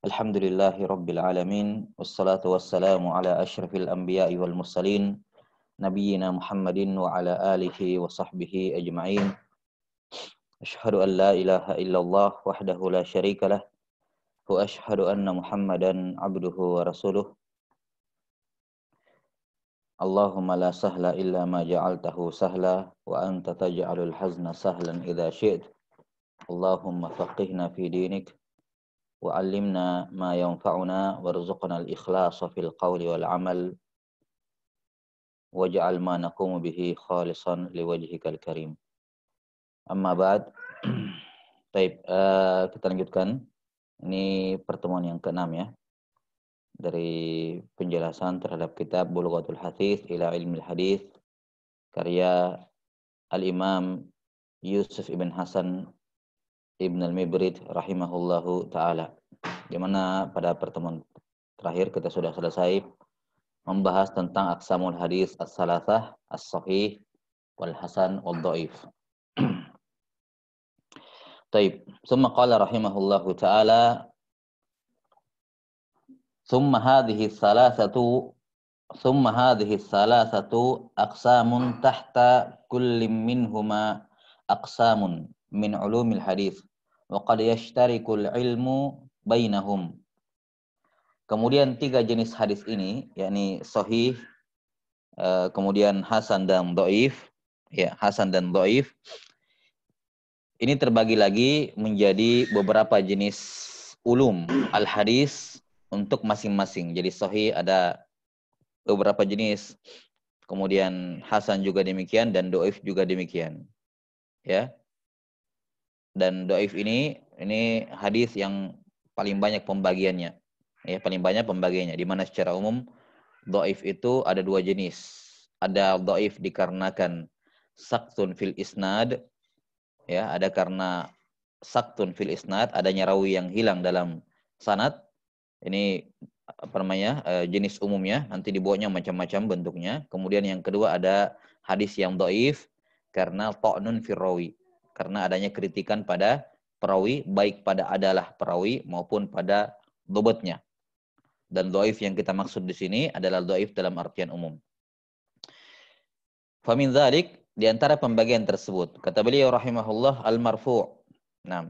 Alhamdulillahi Rabbil Alamin. Wassalatu wassalamu ala ashrafil anbiya'i wal mursalin. Nabiyyina Muhammadin wa ala alihi wa sahbihi ajma'in. Ashhadu an la ilaha illallah wahdahu la syarika lah. Wa ashhadu anna Muhammadan abduhu wa rasuluh. Allahumma la sahla illa ma ja'altahu sahla. Wa anta taj'alul hazna sahlan idha syi'd. Allahumma faqihna fi dinik. وعلمنا ما ينفعنا وارزقنا الإخلاص في القول والعمل واجعل ما نقوم به خالصا لوجهك الكريم. Amma ba'd. Baik, kita lanjutkan. Ini pertemuan yang ke-6 ya. Dari penjelasan terhadap kitab Bulughatul Hadits ila Ilmil Hadits karya Al-Imam Yusuf ibn Hasan Ibn al-Mibrid rahimahullahu ta'ala. Di mana pada pertemuan terakhir kita sudah selesai membahas tentang aqsamul hadis as-salasah, as-sahih, wal hasan, wal dhaif. Taib. Summa qala rahimahullahu ta'ala Summa hadhihi salasatu aqsamun tahta kullin minhuma aqsamun min ulumil hadis. Wa qad yashtarikul ilmu bainahum. Kemudian 3 jenis hadis ini, yakni sahih, kemudian hasan dan dhaif, ya, hasan dan dhaif. Ini terbagi lagi menjadi beberapa jenis ulum al-hadis untuk masing-masing. Jadi sahih ada beberapa jenis, kemudian hasan juga demikian dan dhaif juga demikian. Ya. Dan dhaif ini hadis yang paling banyak pembagiannya. Ya, paling banyak pembagiannya, di mana secara umum dhaif itu ada 2 jenis. Ada dhaif dikarenakan saktun fil isnad, ya, ada karena saktun fil isnad, adanya rawi yang hilang dalam sanad. Ini jenis umumnya, nanti dibuatnya macam-macam bentuknya. Kemudian yang kedua ada hadis yang dhaif karena ta'nun fil rawi, karena adanya kritikan pada perawi, baik pada adalah perawi maupun pada dhabtnya. Dan dhaif yang kita maksud di sini adalah dhaif dalam artian umum. Fa min dzalik, di antara pembagian tersebut, kata beliau rahimahullah, al-marfu'. Nah,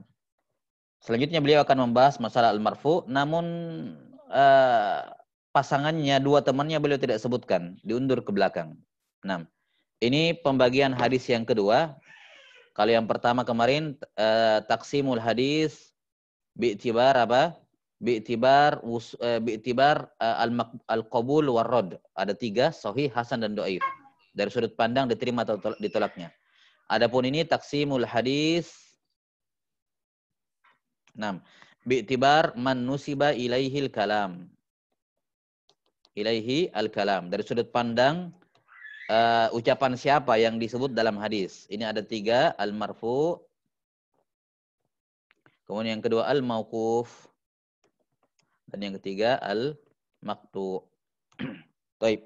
selanjutnya beliau akan membahas masalah al-marfu', namun pasangannya, 2 temannya beliau tidak sebutkan, diundur ke belakang. Nah, ini pembagian hadis yang kedua. Kalau yang pertama kemarin taksimul hadis bi'tibar apa? Bi'tibar al-qabul war-rad. Ada 3, sahih, hasan dan dhaif. Dari sudut pandang diterima atau ditolaknya. Adapun ini taksimul hadis. Nah, bi'tibar man nusiba ilaihil kalam. Ilaihi al-kalam. Dari sudut pandang ucapan siapa yang disebut dalam hadis. Ini ada 3, al-marfu, kemudian yang kedua al-mauquf, dan yang ketiga al-maqtu. Baik.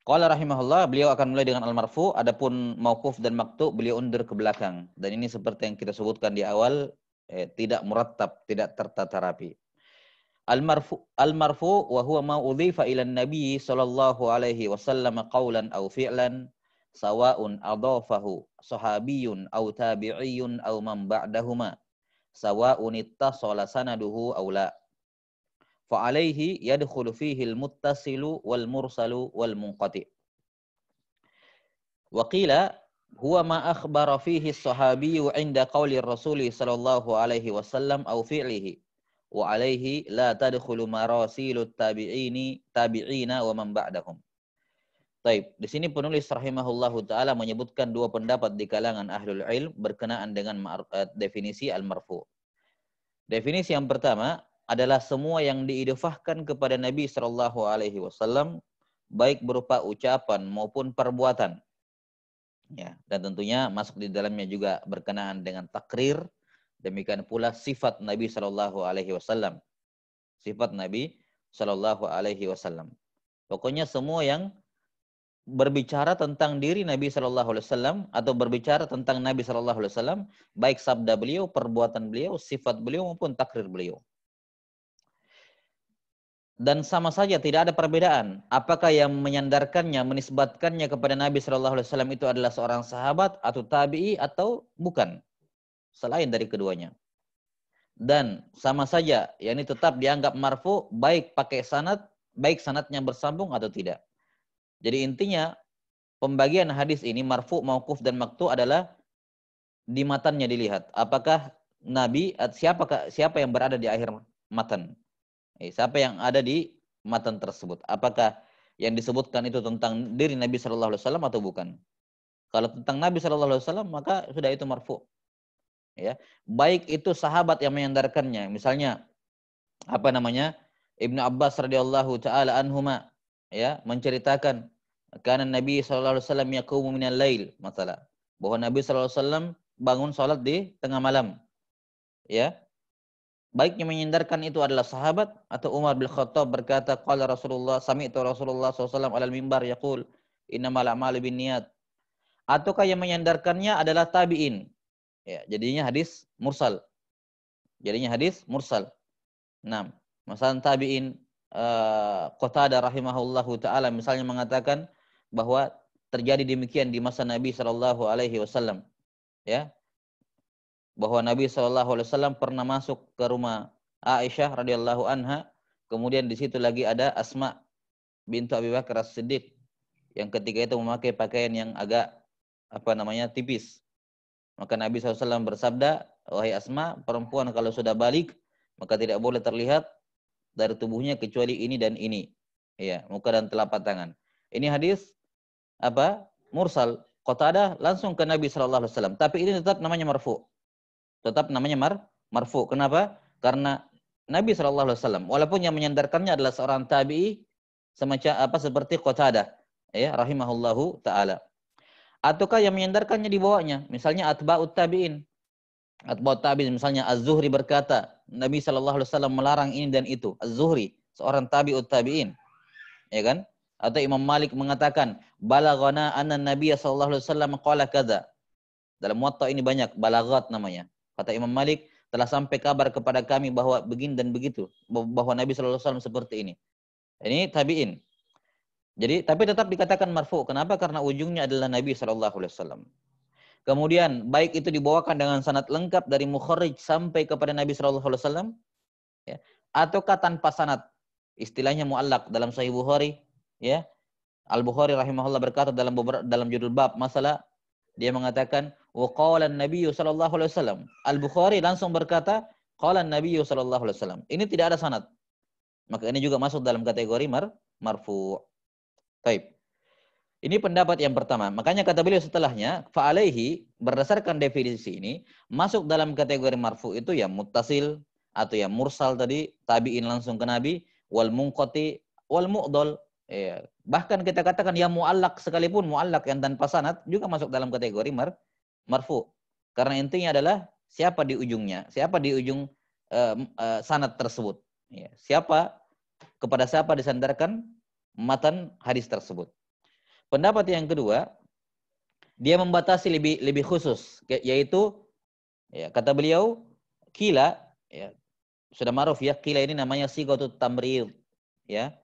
Qala rahimahullah, beliau akan mulai dengan al-marfu, adapun mauquf dan maqtu beliau undur ke belakang. Dan ini seperti yang kita sebutkan di awal, tidak murattab, tidak tertata rapi. Al-marfu wa huwa ma udhifa ila an-nabi sallallahu alaihi wasallam qawlan aw fi'lan sawa'un adhafahu sahabiyyun aw tabi'iyyun aw man ba'dahuma sawa'un ittasala sanaduhu aw la. Fa alaihi yadkhulu fihi al-muttasilu wal mursalu wal munqati. Wa qila huwa ma akhbara fihi as-sahabiyyu 'inda qawli ar-rasul sallallahu alaihi wasallam aw fi'lihi. Wa alaihi la tadkhulu marasilut tabi'ina wa man ba'dahum. Baik, di sini penulis rahimahullahu taala menyebutkan 2 pendapat di kalangan ahlul ilm berkenaan dengan definisi al-marfu. Definisi yang pertama adalah semua yang diidhafahkan kepada Nabi sallallahu alaihi wasallam baik berupa ucapan maupun perbuatan. Ya, dan tentunya masuk di dalamnya juga berkenaan dengan takrir. Demikian pula sifat Nabi sallallahu alaihi wasallam. Sifat Nabi sallallahu alaihi wasallam. Pokoknya semua yang berbicara tentang diri Nabi Shallallahu Alaihi Wasallam atau berbicara tentang Nabi Shallallahu Alaihi Wasallam, baik sabda beliau, perbuatan beliau, sifat beliau maupun takrir beliau. Dan sama saja tidak ada perbedaan. Apakah yang menyandarkannya, menisbatkannya kepada Nabi Shallallahu Alaihi Wasallam itu adalah seorang sahabat atau tabi'i atau bukan, selain dari keduanya. Dan sama saja, yakni tetap dianggap marfu baik pakai sanad, baik sanadnya bersambung atau tidak. Jadi intinya pembagian hadis ini marfu, mauquf dan maqtu adalah di matannya dilihat. Apakah Nabi siapa yang berada di akhir matan? Siapa yang ada di matan tersebut? Apakah yang disebutkan itu tentang diri Nabi Shallallahu Alaihi Wasallam atau bukan? Kalau tentang Nabi Shallallahu Alaihi Wasallam maka sudah itu marfu. Ya, baik itu sahabat yang menyandarkannya, misalnya Ibnu Abbas radhiyallahu taala anhuma, ya, menceritakan karena Nabi Shallallahu Alaihi Wasallam yaqumu minal lail, masalah bahwa Nabi Shallallahu Alaihi Wasallam bangun sholat di tengah malam, ya. Baik yang menyandarkan itu adalah sahabat atau Umar bin Khattab berkata qala Rasulullah sami'tu Rasulullah SAW alal mimbar yaqul innamal a'malu binniyat, ataukah yang menyandarkannya adalah tabi'in, ya, jadinya hadis mursal. Nah, masalah tabi'in Qatadah rahimahullahu taala misalnya mengatakan bahwa terjadi demikian di masa Nabi sallallahu alaihi wasallam, ya. Bahwa Nabi SAW pernah masuk ke rumah Aisyah radhiyallahu anha, kemudian di situ lagi ada Asma bintu Abi Bakar As-Siddiq yang ketika itu memakai pakaian yang agak tipis. Maka Nabi SAW bersabda, wahai Asma, perempuan kalau sudah balik maka tidak boleh terlihat dari tubuhnya kecuali ini dan ini, ya, muka dan telapak tangan. Ini hadis mursal. Qatadah langsung ke Nabi SAW, tapi ini tetap namanya marfu. Marfu. Kenapa? Karena Nabi SAW, walaupun yang menyandarkannya adalah seorang tabi'i seperti Qatadah, ya, rahimahullahu taala. Ataukah yang menyandarkannya di bawahnya, misalnya atba'ut tabi'in. Atba'ut tabi'in misalnya Az-Zuhri berkata, Nabi SAW melarang ini dan itu. Az-Zuhri, seorang tabi'ut tabi'in. Ya kan? Atau Imam Malik mengatakan, balaghana anna Nabi SAW qala kadza. Dalam Muwatta ini banyak balaghat namanya. Kata Imam Malik, telah sampai kabar kepada kami bahwa begini dan begitu, bahwa Nabi SAW seperti ini. Ini tabi'in. Jadi, tapi tetap dikatakan marfu. Kenapa? Karena ujungnya adalah Nabi SAW. Kemudian, baik itu dibawakan dengan sanad lengkap dari mukharrij sampai kepada Nabi SAW, ya, ataukah tanpa sanad. Istilahnya mu'allaq dalam Sahih Bukhari, ya. Al-Bukhari rahimahullah berkata dalam judul bab masalah, dia mengatakan wa qala an-nabiy sallallahu alaihi wasallam. Al-Bukhari langsung berkata qala an-nabiy sallallahu alaihi wasallam. Ini tidak ada sanad. Maka ini juga masuk dalam kategori marfu. Baik. Ini pendapat yang pertama. Makanya kata beliau setelahnya fa alaihi, berdasarkan definisi ini masuk dalam kategori marfu itu ya muttasil atau ya mursal tadi, tabi'in langsung ke Nabi, wal munqati wal mu'dal. Ya. Bahkan kita katakan ya mu'allaq sekalipun, mu'allaq yang tanpa sanad juga masuk dalam kategori marfu. Karena intinya adalah siapa di ujungnya, siapa di ujung sanad tersebut. Ya. Kepada siapa disandarkan matan hadis tersebut. Pendapat yang kedua, dia membatasi lebih khusus, yaitu ya, kata beliau qila, ya, sudah ma'ruf ya, qila ini namanya sighatut tamrid, ya.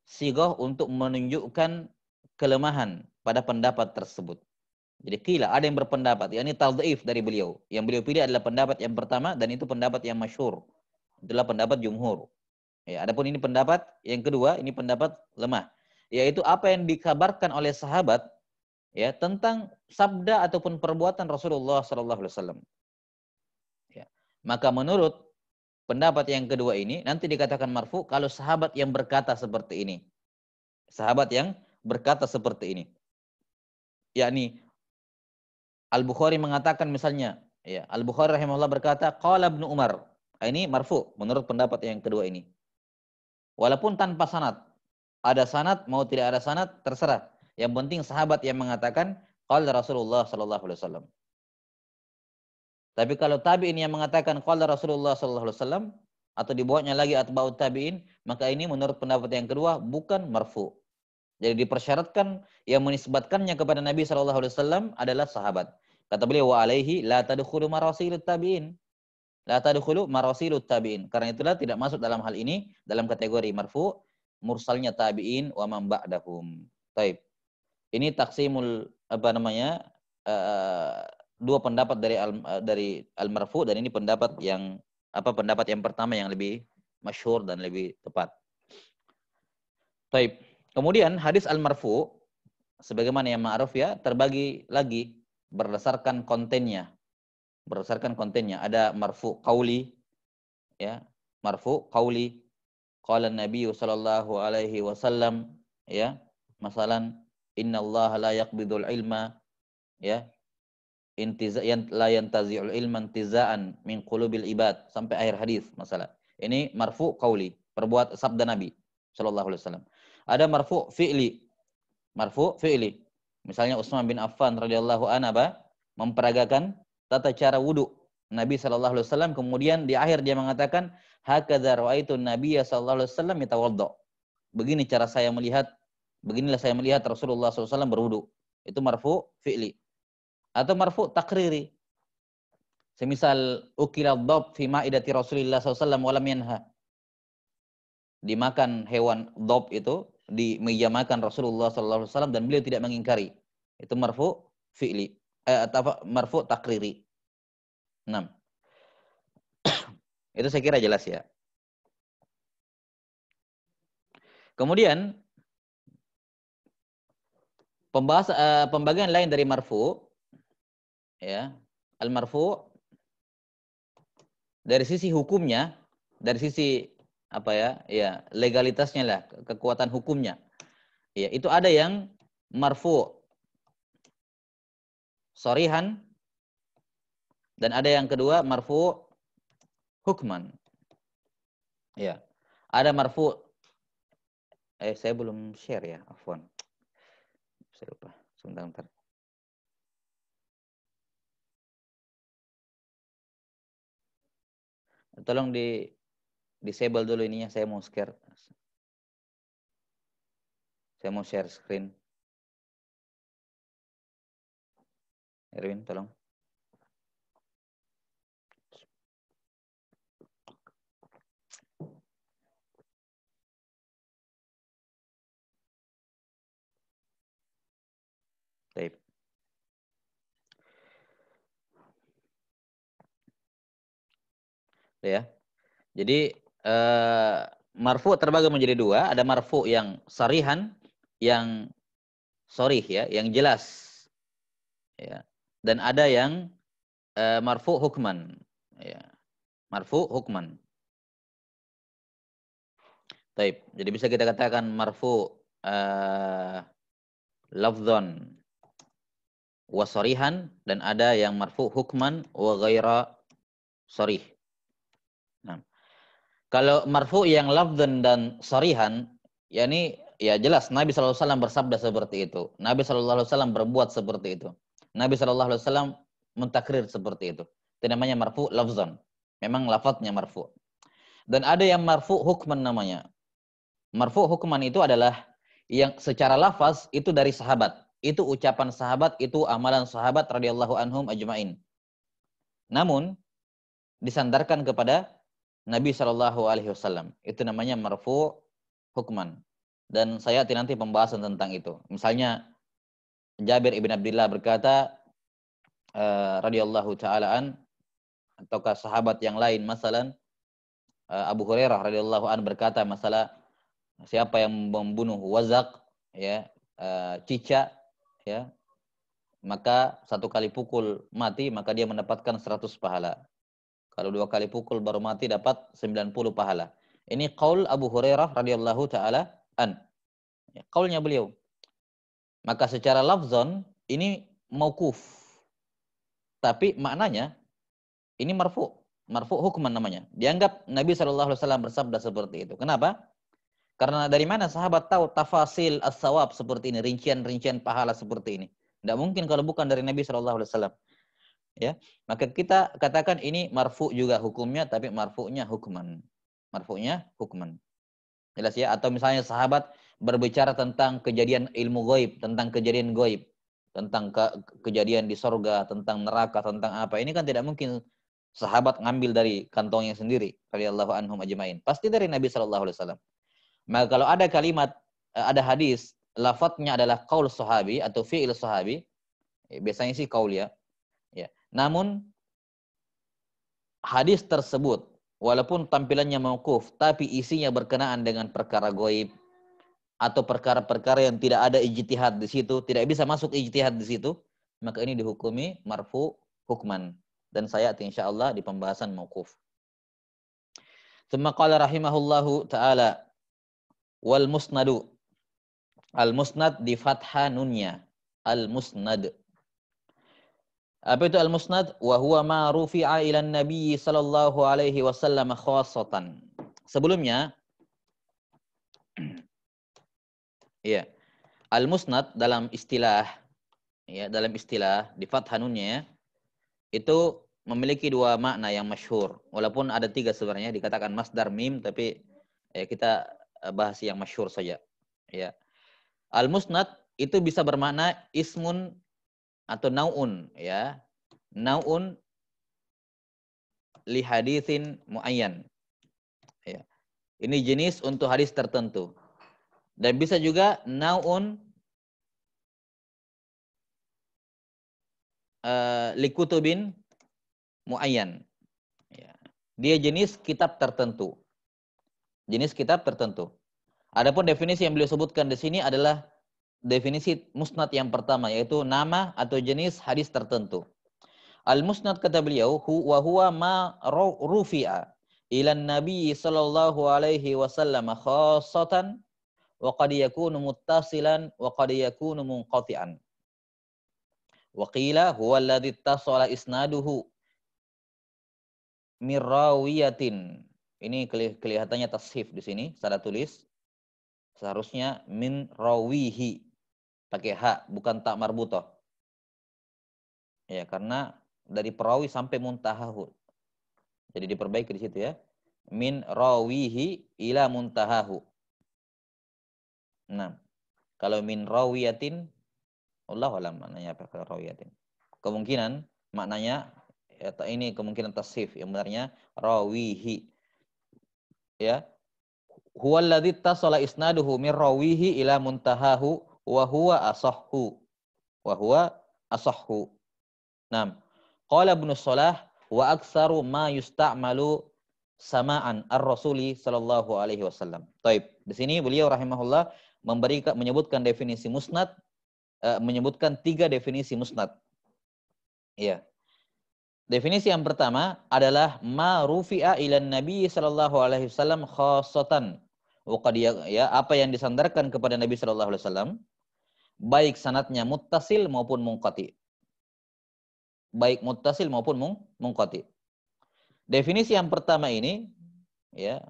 Sighah untuk menunjukkan kelemahan pada pendapat tersebut. Jadi qila, ada yang berpendapat, yakni tadhif dari beliau. Yang beliau pilih adalah pendapat yang pertama dan itu pendapat yang masyhur. Itulah pendapat jumhur. Ya, adapun ini pendapat yang kedua, ini pendapat lemah, yaitu apa yang dikabarkan oleh sahabat, ya, tentang sabda ataupun perbuatan Rasulullah SAW. Ya. Maka menurut pendapat yang kedua ini nanti dikatakan marfu kalau sahabat yang berkata seperti ini. Sahabat yang berkata seperti ini. Yakni Al-Bukhari mengatakan misalnya, ya, Al-Bukhari rahimahullah berkata qala Ibnu Umar. Ini marfu menurut pendapat yang kedua ini. Walaupun tanpa sanad. Ada sanad mau tidak ada sanad terserah. Yang penting sahabat yang mengatakan qala Rasulullah sallallahu alaihi wasallam. Tapi kalau tabi'in yang mengatakan qala Rasulullah sallallahu alaihi wasallam atau di bawahnya lagi atba'ut tabi'in, maka ini menurut pendapat yang kedua bukan marfu. Jadi dipersyaratkan yang menisbatkannya kepada Nabi SAW adalah sahabat. Kata beliau, wa alaihi la tadkhulu marasilut tabi'in. La tadkhulu marasilut tabi'in. Karena itulah tidak masuk dalam hal ini dalam kategori marfu, mursalnya tabi'in wa man ba'dahum. Baik. Ini taksimul apa namanya? Dua pendapat dari al-marfu, dan ini pendapat yang pertama yang lebih masyhur dan lebih tepat. Baik. Kemudian hadis al-marfu sebagaimana yang ma'ruf ya, terbagi lagi berdasarkan kontennya. Berdasarkan kontennya, ada marfu qauli ya, marfu qauli qala Nabi sallallahu alaihi wasallam ya, masalan innallaha la yaqbidul ilma ya, la yantazi'ul ilma intiza'an min qulubil ibad sampai akhir hadis masalah. Ini marfu qauli, perbuat sabda Nabi sallallahu alaihi wasallam. Ada marfu fi'li. Marfu fi'li. Misalnya Utsman bin Affan radhiyallahu anhu memperagakan tata cara wudu Nabi sallallahu alaihi wasallam, kemudian di akhir dia mengatakan hakadza ra'aitu Nabiy sallallahu alaihi wasallam yatawaddo. Begini cara saya melihat, beginilah saya melihat Rasulullah SAW berwudu. Itu marfu fi'li. Atau marfu takriri. Semisal ukila dhab fi ma'idati Rasulillah SAW walam yanha. Dimakan hewan dhab itu di meja makan Rasulullah SAW dan beliau tidak mengingkari. Itu marfu fi'li. Atau marfu takriri. 6. Itu saya kira jelas ya. Kemudian pembagian lain dari marfu ya, al-marfu dari sisi hukumnya, dari sisi apa ya? Ya, legalitasnya lah, kekuatan hukumnya. Ya, itu ada yang marfu sharihan dan ada yang kedua marfu hukman. Ya. Ada marfu saya belum share ya, afwan. Saya lupa. Sebentar. Tolong disable dulu ininya, saya mau share. Saya mau share screen. Erwin, tolong. Baik. Ya. Jadi marfu terbagi menjadi dua, ada marfu yang sarihan, yang sharih ya, yang jelas. Ya. Dan ada yang marfu hukman. Ya. Marfu hukman. Baik. Jadi bisa kita katakan marfu lafzan wa sarihan, dan ada yang marfu hukman wa ghaira sharih. Nah, kalau marfu yang lafzan dan sarihan, yakni ya jelas Nabi SAW bersabda seperti itu. Nabi SAW berbuat seperti itu. Nabi SAW mentakrir seperti itu. Itu namanya marfu lafzan. Memang lafadznya marfu. Dan ada yang marfu hukman namanya. Marfu hukman itu adalah yang secara lafaz itu dari sahabat. Itu ucapan sahabat, itu amalan sahabat radhiyallahu anhum ajmain. Namun disandarkan kepada Nabi SAW. Itu namanya marfu hukman. Dan saya nanti pembahasan tentang itu. Misalnya Jabir ibn Abdullah berkata radhiyallahu ta'ala ataukah sahabat yang lain, masalan Abu Hurairah radhiyallahu an berkata masalah siapa yang membunuh wazak ya, cicak ya, maka 1 kali pukul mati maka dia mendapatkan 100 pahala. Kalau 2 kali pukul baru mati dapat 90 pahala. Ini qaul Abu Hurairah radhiyallahu taala an. Ya, qaulnya beliau. Maka secara lafzon ini mauquf. Tapi maknanya ini marfu. Marfu hukman namanya. Dianggap Nabi SAW bersabda seperti itu. Kenapa? Karena dari mana sahabat tahu tafasil as-sawab seperti ini, rincian-rincian pahala seperti ini? Tidak mungkin kalau bukan dari Nabi SAW. Ya, maka kita katakan ini marfu juga hukumnya, tapi marfu'nya hukman. Marfu'nya hukman. Jelas ya? Atau misalnya sahabat berbicara tentang kejadian ilmu gaib, tentang kejadian gaib, tentang kejadian di sorga, tentang neraka, tentang apa. Ini kan tidak mungkin sahabat ngambil dari kantongnya sendiri, radhiyallahu anhum ajmain. Pasti dari Nabi sallallahu alaihi wasallam. Maka kalau ada kalimat, ada hadis, lafadznya adalah qaul sahabi atau fi'il sahabi, biasanya sih qaul ya. Ya. Namun hadis tersebut walaupun tampilannya mauquf tapi isinya berkenaan dengan perkara gaib atau perkara-perkara yang tidak ada ijtihad di situ, tidak bisa masuk ijtihad di situ, maka ini dihukumi marfu hukman. Dan saya insyaallah di pembahasan mauquf. Tsumma qala rahimahullahu taala wal musnadu. Al musnad di fathah nunnya. Al musnad. Apa itu al-musnad? Wa huwa ma rufi'a ila Nabi sallallahu alaihi wasallam khassatan. Sebelumnya ya, al-musnad dalam istilah di fathah nunnya itu memiliki dua makna yang masyhur. Walaupun ada tiga sebenarnya dikatakan masdar mim tapi kita bahas yang masyhur saja. Ya. Al-musnad itu bisa bermakna ismun atau naun ya. Naun li haditsin muayyan. Ya. Ini jenis untuk hadis tertentu. Dan bisa juga naun li kutubin muayyan. Ya. Dia jenis kitab tertentu. Jenis kitab tertentu. Adapun definisi yang beliau sebutkan di sini adalah definisi musnad yang pertama, yaitu nama atau jenis hadis tertentu. Al-musnad kata beliau, wa huwa ma rufi'a ila Nabi sallallahu alaihi wasallam khassatan wa qad yakunu muttasilan wa qad yakunu munqati'an. Wa qila huwa alladhi ittasala isnaduhu mirrawiyatin. Ini kelihatannya tashif di sini, secara tulis. Seharusnya min rawihi pakai ha, bukan tak marbutah. Ya, karena dari perawi sampai muntahahu. Jadi diperbaiki di situ ya. Min rawihi ila muntahahu. Nah, kalau min rawiyatin, Allahu a'lam maknanya apa kalau rawiyatin. Kemungkinan maknanya ya, ini kemungkinan tasif, yang benarnya rawihi. Ya. Huwa alladzi tasala isnaduhu min rawihi ila muntahahu wa huwa asahhu. Wa huwa asahhu. Nah, qala Ibnu Shalah wa aktsaru ma yusta'malu sama'an ar-rasuli sallallahu alaihi wasallam. Baik, di sini beliau rahimahullah menyebutkan definisi musnad, menyebutkan 3 definisi musnad. Iya. Definisi yang pertama adalah ma rufi'a ila Nabi sallallahu alaihi wasallam khassatan. Ya, apa yang disandarkan kepada Nabi sallallahu alaihi wasallam baik sanadnya muttasil maupun munqati. Baik muttasil maupun munqati. Definisi yang pertama ini ya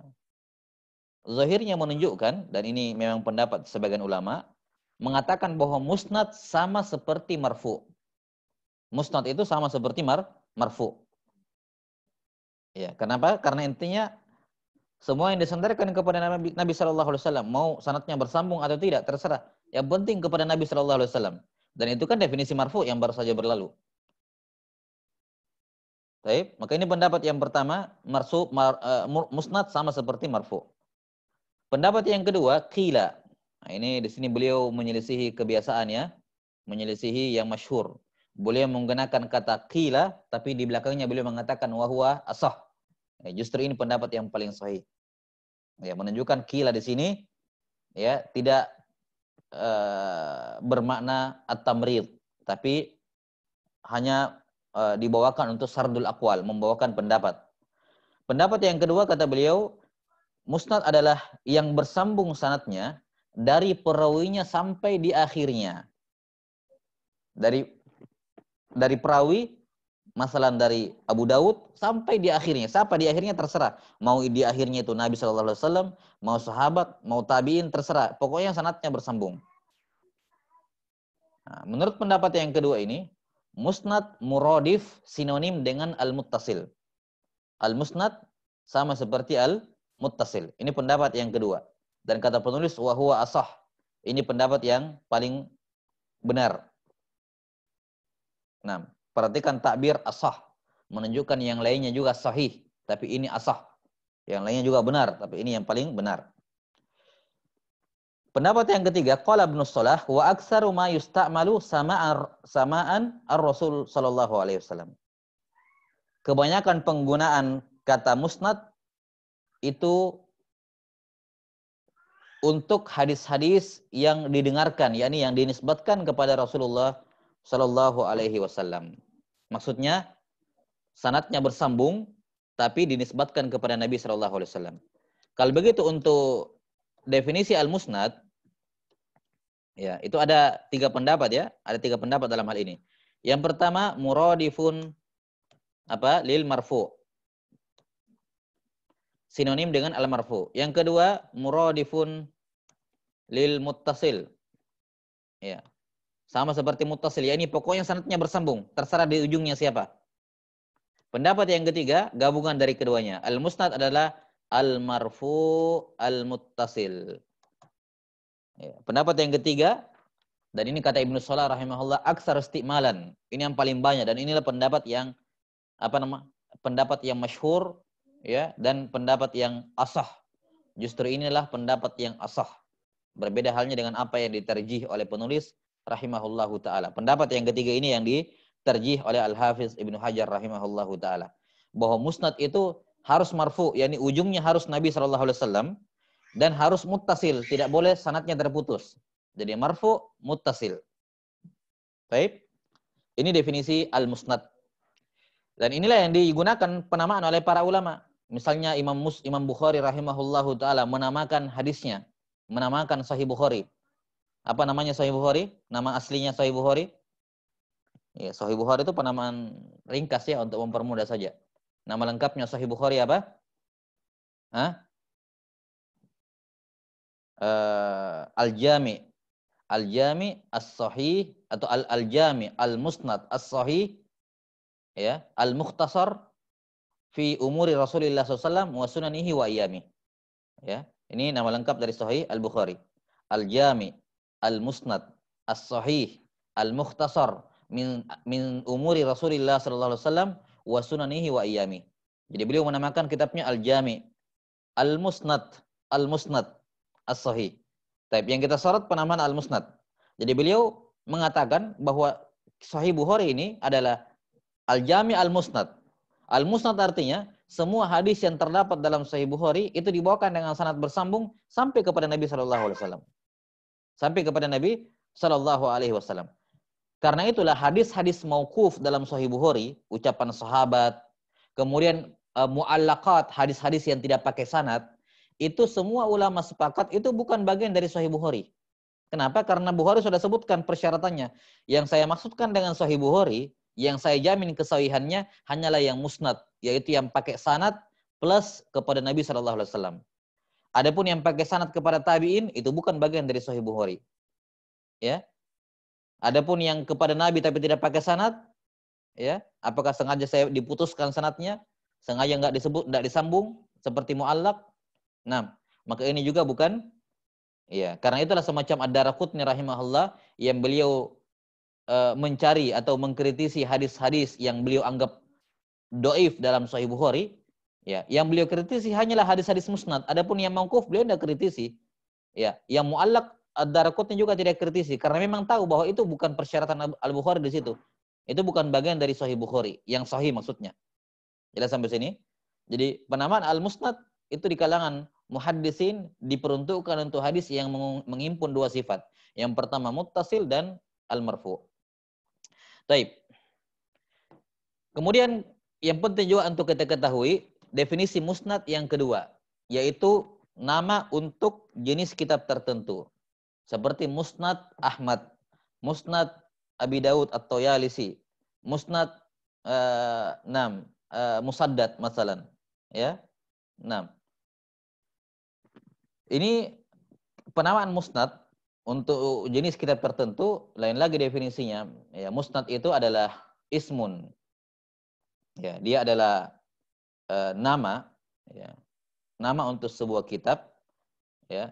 zahirnya menunjukkan, dan ini memang pendapat sebagian ulama, mengatakan bahwa musnad sama seperti marfu. Musnad itu sama seperti marfu. Ya, kenapa? Karena intinya semua yang disandarkan kepada Nabi sallallahu alaihi wasallam, mau sanadnya bersambung atau tidak terserah. Yang penting kepada Nabi sallallahu alaihi wasallam. Dan itu kan definisi marfu yang baru saja berlalu. Baik, maka ini pendapat yang pertama, musnad sama seperti marfu. Pendapat yang kedua, qila. Nah, ini di sini beliau menyelisihi kebiasaannya, menyelisihi yang masyhur. Beliau menggunakan kata qila, tapi di belakangnya beliau mengatakan wa huwa asah. Ya, justru ini pendapat yang paling sahih. Ya, menunjukkan qila di sini ya tidak bermakna at-tamrid, tapi hanya dibawakan untuk sardul aqwal, membawakan pendapat. Pendapat yang kedua kata beliau, musnad adalah yang bersambung sanadnya dari perawinya sampai di akhirnya. Dari perawi, masalah dari Abu Daud sampai di akhirnya. Siapa di akhirnya terserah. Mau di akhirnya itu Nabi sallallahu alaihi wasallam, mau sahabat, mau tabi'in terserah. Pokoknya sanadnya bersambung. Nah, menurut pendapat yang kedua ini, musnad muradif sinonim dengan al-muttasil. Al-musnad sama seperti al-muttasil. Ini pendapat yang kedua. Dan kata penulis wa huwa asah. Ini pendapat yang paling benar. Nah, perhatikan takbir asah, menunjukkan yang lainnya juga sahih, tapi ini asah. Yang lainnya juga benar, tapi ini yang paling benar. Pendapat yang ketiga, qala Ibnu Shalah wa aktsaru ma yusta'malu sama'an ar-Rasul sallallahu alaihi wasallam. Kebanyakan penggunaan kata musnad itu untuk hadis-hadis yang didengarkan, yakni yang dinisbatkan kepada Rasulullah sallallahu alaihi wasallam. Maksudnya sanadnya bersambung tapi dinisbatkan kepada Nabi sallallahu alaihi wasallam. Kalau begitu untuk definisi al-musnad, ya, itu ada 3 pendapat ya, ada 3 pendapat dalam hal ini. Yang pertama muradifun lil marfu. Sinonim dengan al-marfu. Yang kedua muradifun lil muttasil. Ya. Sama seperti muttasil, ya ini pokoknya sanadnya bersambung, terserah di ujungnya siapa. Pendapat yang ketiga gabungan dari keduanya. Al-musnad adalah al-marfu al-muttasil. Ya. Pendapat yang ketiga, dan ini kata Ibnu Shalah rahimahullah, aksar istimalan. Ini yang paling banyak dan inilah pendapat yang pendapat yang masyhur ya, dan pendapat yang asah. Justru inilah pendapat yang asah. Berbeda halnya dengan apa yang diterjih oleh penulis rahimahullahu taala. Pendapat yang ketiga ini yang diterjih oleh Al-Hafiz Ibnu Hajar rahimahullahu taala, bahwa musnad itu harus marfu, yakni ujungnya harus Nabi sallallahu alaihi wasallam, dan harus muttasil, tidak boleh sanadnya terputus. Jadi marfu muttasil. Baik. Ini definisi al-musnad. Dan inilah yang digunakan penamaan oleh para ulama. Misalnya Imam Bukhari rahimahullahu taala menamakan hadisnya, menamakan Sahih Bukhari. Apa namanya Sahih Bukhari? Nama aslinya Sahih Bukhari? Ya, Sahih Bukhari itu penamaan ringkas ya untuk mempermudah saja. Nama lengkapnya Sahih Bukhari apa? Al-Jami. Al-Jami As-Sahih atau Al-Jami Al-Musnad As-Sahih ya, Al-Mukhtasar fi umuri Rasulillah SAW wa sunanihi wa iyami. Ya, ini nama lengkap dari Sahih Al-Bukhari. Al-Jami Al-Musnad As-Sahih Al-Mukhtasar min umuri Rasulillah sallallahu alaihi wasallam wa sunanihi wa iyami. Jadi beliau menamakan kitabnya Al-Jami Al-Musnad As-Sahih. Tapi yang kita sorot penamaan Al-Musnad. Jadi beliau mengatakan bahwa Sahih Bukhari ini adalah Al-Jami Al-Musnad. Al-Musnad artinya semua hadis yang terdapat dalam Sahih Bukhari itu dibawakan dengan sanad bersambung sampai kepada Nabi sallallahu alaihi wasallam. Sampai kepada Nabi sallallahu alaihi wasallam. Karena itulah hadis-hadis mauquf dalam Sahih Bukhari, ucapan sahabat, kemudian muallaqat, hadis-hadis yang tidak pakai sanad, itu semua ulama sepakat itu bukan bagian dari Sahih Bukhari. Kenapa? Karena Bukhari sudah sebutkan persyaratannya. Yang saya maksudkan dengan Sahih Bukhari, yang saya jamin kesahihannya hanyalah yang musnad, yaitu yang pakai sanad plus kepada Nabi sallallahu alaihi wasallam. Adapun yang pakai sanad kepada tabi'in itu bukan bagian dari Sahih Bukhari. Ya. Adapun yang kepada Nabi tapi tidak pakai sanad, ya, apakah sengaja saya diputuskan sanadnya, sengaja enggak disambung seperti muallaq? Nah, maka ini juga bukan, ya, karena itulah semacam Ad-Daraqutni rahimahullah yang beliau mencari atau mengkritisi hadis-hadis yang beliau anggap dhaif dalam Sahih Bukhari, ya, yang beliau kritisi hanyalah hadis-hadis musnad. Adapun yang mauquf beliau tidak kritisi. Ya, yang muallaq Ad-Daraqutni juga tidak kritisi karena memang tahu bahwa itu bukan persyaratan Al-Bukhari di situ. Itu bukan bagian dari Sahih Bukhari, yang sahih maksudnya. Jelas sampai sini? Jadi penamaan Al-Musnad itu di kalangan muhaddisin diperuntukkan untuk hadis yang mengimpun 2 sifat. Yang pertama muttasil dan al-marfu. Baik. Kemudian yang penting juga untuk kita ketahui definisi musnad yang kedua, yaitu nama untuk jenis kitab tertentu. Seperti Musnad Ahmad, Musnad Abi Daud At-Toyalisi, Musnad Musaddad masalan, ya. 6. Ini penamaan musnad untuk jenis kitab tertentu lain lagi definisinya. Ya, musnad itu adalah ismun. Ya, dia adalah nama, ya. Nama untuk sebuah kitab, ya,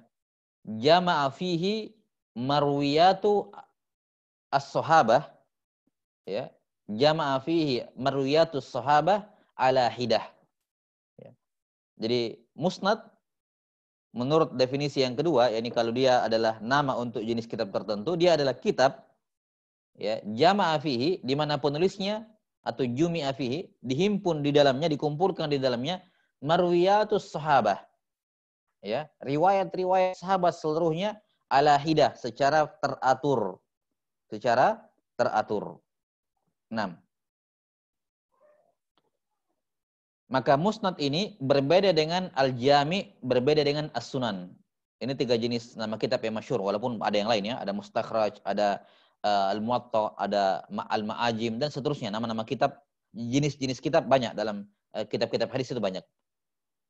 jama'a fihi marwiyatu as-sahabah, ya. Jama'a fihi marwiyatus sahabah ala hidah. Ya. Jadi musnad menurut definisi yang kedua, yakni kalau dia adalah nama untuk jenis kitab tertentu, dia adalah kitab, ya, jama'a fihi, di mana penulisnya atau jumi'a fihi, dihimpun di dalamnya, dikumpulkan di dalamnya marwiyatus sahabah, ya, riwayat-riwayat sahabat seluruhnya ala hidah, secara teratur, secara teratur. 6. Maka musnad ini berbeda dengan al-jami', berbeda dengan as-sunan. Ini 3 jenis nama kitab yang masyhur, walaupun ada yang lain ya, ada mustakhraj, ada al-muwatta, ada al-ma'ajim dan seterusnya. Nama-nama kitab, jenis-jenis kitab banyak dalam kitab-kitab hadis itu banyak.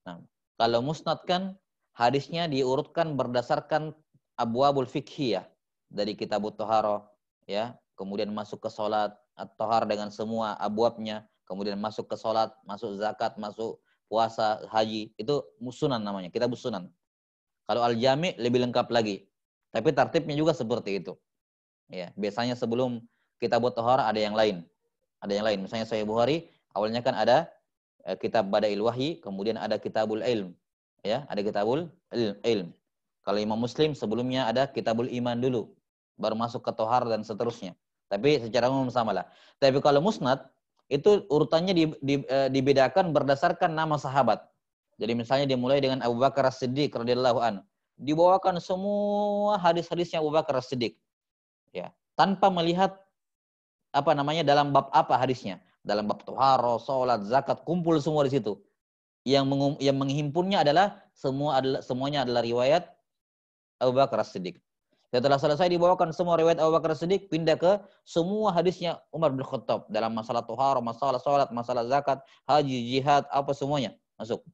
Nah, kalau musnad kan hadisnya diurutkan berdasarkan abwabul fiqhiyah, dari kitabut thaharah, ya, kemudian masuk ke salat, at-thahar dengan semua abwabnya, kemudian masuk ke salat, masuk zakat, masuk puasa, haji, itu sunan namanya, kitab sunan. Kalau al-jami' lebih lengkap lagi. Tapi tertibnya juga seperti itu. Ya, biasanya sebelum kitabut thaharah ada yang lain. Ada yang lain. Misalnya Sahih Bukhari, awalnya kan ada kitab Badail Wahyi, kemudian ada kitabul ilm. Ya, ada kitabul ilm. Kalau Imam Muslim sebelumnya ada kitabul iman dulu, baru masuk ke tohar dan seterusnya. Tapi secara umum samalah. Tapi kalau musnad itu urutannya dibedakan berdasarkan nama sahabat. Jadi misalnya dimulai dengan Abu Bakar As-Siddiq radhiyallahu an. Dibawakan semua hadis-hadisnya Abu Bakar As-Siddiq. Ya, tanpa melihat apa namanya dalam bab apa hadisnya. Dalam bab toharo, salat, zakat, kumpul semua di situ. Yang menghimpunnya adalah semuanya adalah riwayat Abu Bakar As-Siddiq. Setelah selesai dibawakan semua riwayat Abu Bakar As-Siddiq, pindah ke semua hadisnya Umar bin Khattab dalam masalah tohara, masalah salat, masalah zakat, haji, jihad, apa semuanya masuk.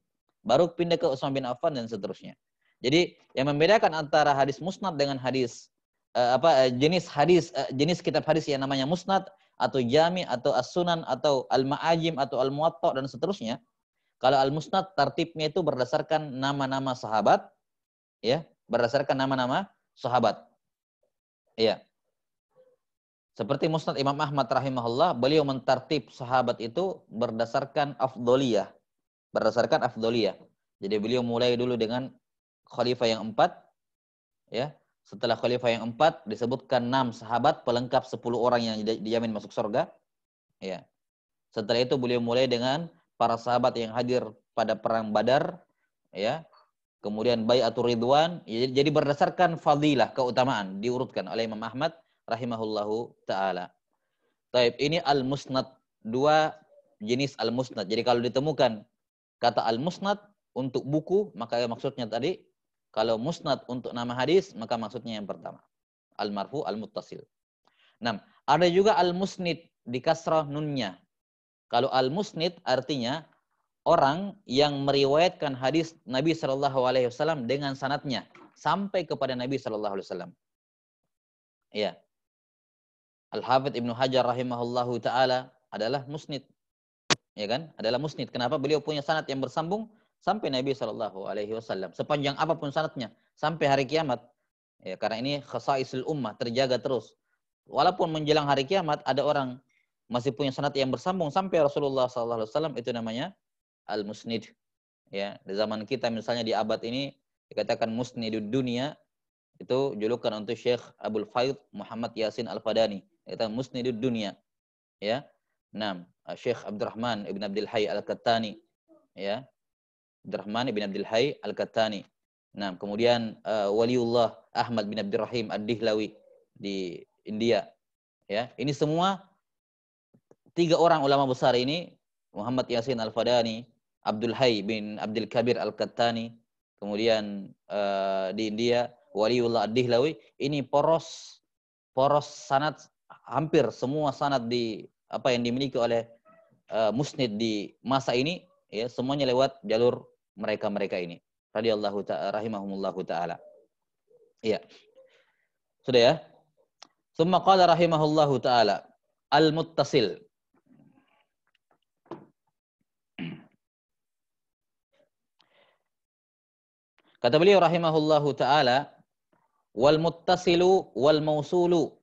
Baru pindah ke Utsman bin Affan dan seterusnya. Jadi yang membedakan antara hadis musnad dengan hadis jenis kitab hadis yang namanya musnad atau jami atau as-sunan atau al-ma'ajim atau al-muwatta dan seterusnya. Kalau al-musnad tertibnya itu berdasarkan nama-nama sahabat, ya, berdasarkan nama-nama sahabat. Iya. Seperti Musnad Imam Ahmad rahimahullah, beliau mentartib sahabat itu berdasarkan afdholiyah. Berdasarkan afdholiyah. Jadi beliau mulai dulu dengan khalifah yang 4, ya. Setelah khalifah yang 4 disebutkan 6 sahabat pelengkap 10 orang yang dijamin masuk surga. Ya. Setelah itu beliau mulai dengan para sahabat yang hadir pada perang Badar, ya. Kemudian Bai'atur Ridwan, jadi berdasarkan fadilah, keutamaan diurutkan oleh Imam Ahmad rahimahullahu taala. Taib, ini al-musnad, 2 jenis al-musnad. Jadi kalau ditemukan kata al-musnad untuk buku, maka maksudnya tadi, kalau musnad untuk nama hadis, maka maksudnya yang pertama, al-marfu al-muttasil. 6. Ada juga al-musnid di kasrah nunnya. Kalau al-musnid artinya orang yang meriwayatkan hadis Nabi SAW dengan sanadnya sampai kepada Nabi SAW. Ya. Al-Hafidz Ibnu Hajar rahimahullahu taala adalah musnid. Ya kan? Adalah musnid. Kenapa? Beliau punya sanad yang bersambung sampai Nabi SAW. Sepanjang apapun sanadnya sampai hari kiamat. Ya, karena ini khasaisul ummah, terjaga terus. Walaupun menjelang hari kiamat ada orang masih punya sanad yang bersambung sampai Rasulullah SAW, itu namanya al-musnid. Ya, di zaman kita misalnya di abad ini dikatakan musnidud dunia, itu julukan untuk Syekh Abdul Faid Muhammad Yasin Al-Fadani. Itu musnidud dunia. Ya. 6. Syekh Abdurrahman Ibn Abdul Hayy Al-Kattani. Ya. Abdurrahman Ibn Abdul Hayy Al-Kattani. 6. Kemudian Waliullah Ahmad bin Abdurrahim Ad-Dihlawi di India. Ya. Ini semua 3 orang ulama besar ini, Muhammad Yasin Al-Fadani, Abdul Hayy bin Abdul Kabir Al-Kattani, kemudian di India Waliullah Ad-Dihlawi, ini poros sanad, hampir semua sanad di apa yang dimiliki oleh musnid di masa ini, ya, semuanya lewat jalur mereka ini radhiyallahu ta'ala rahimahumullahu taala. Iya. Sudah ya? Summa qala rahimahullahu taala al-muttasil. Kata beliau rahimahullahu taala, Wal muttasilu wal mausulu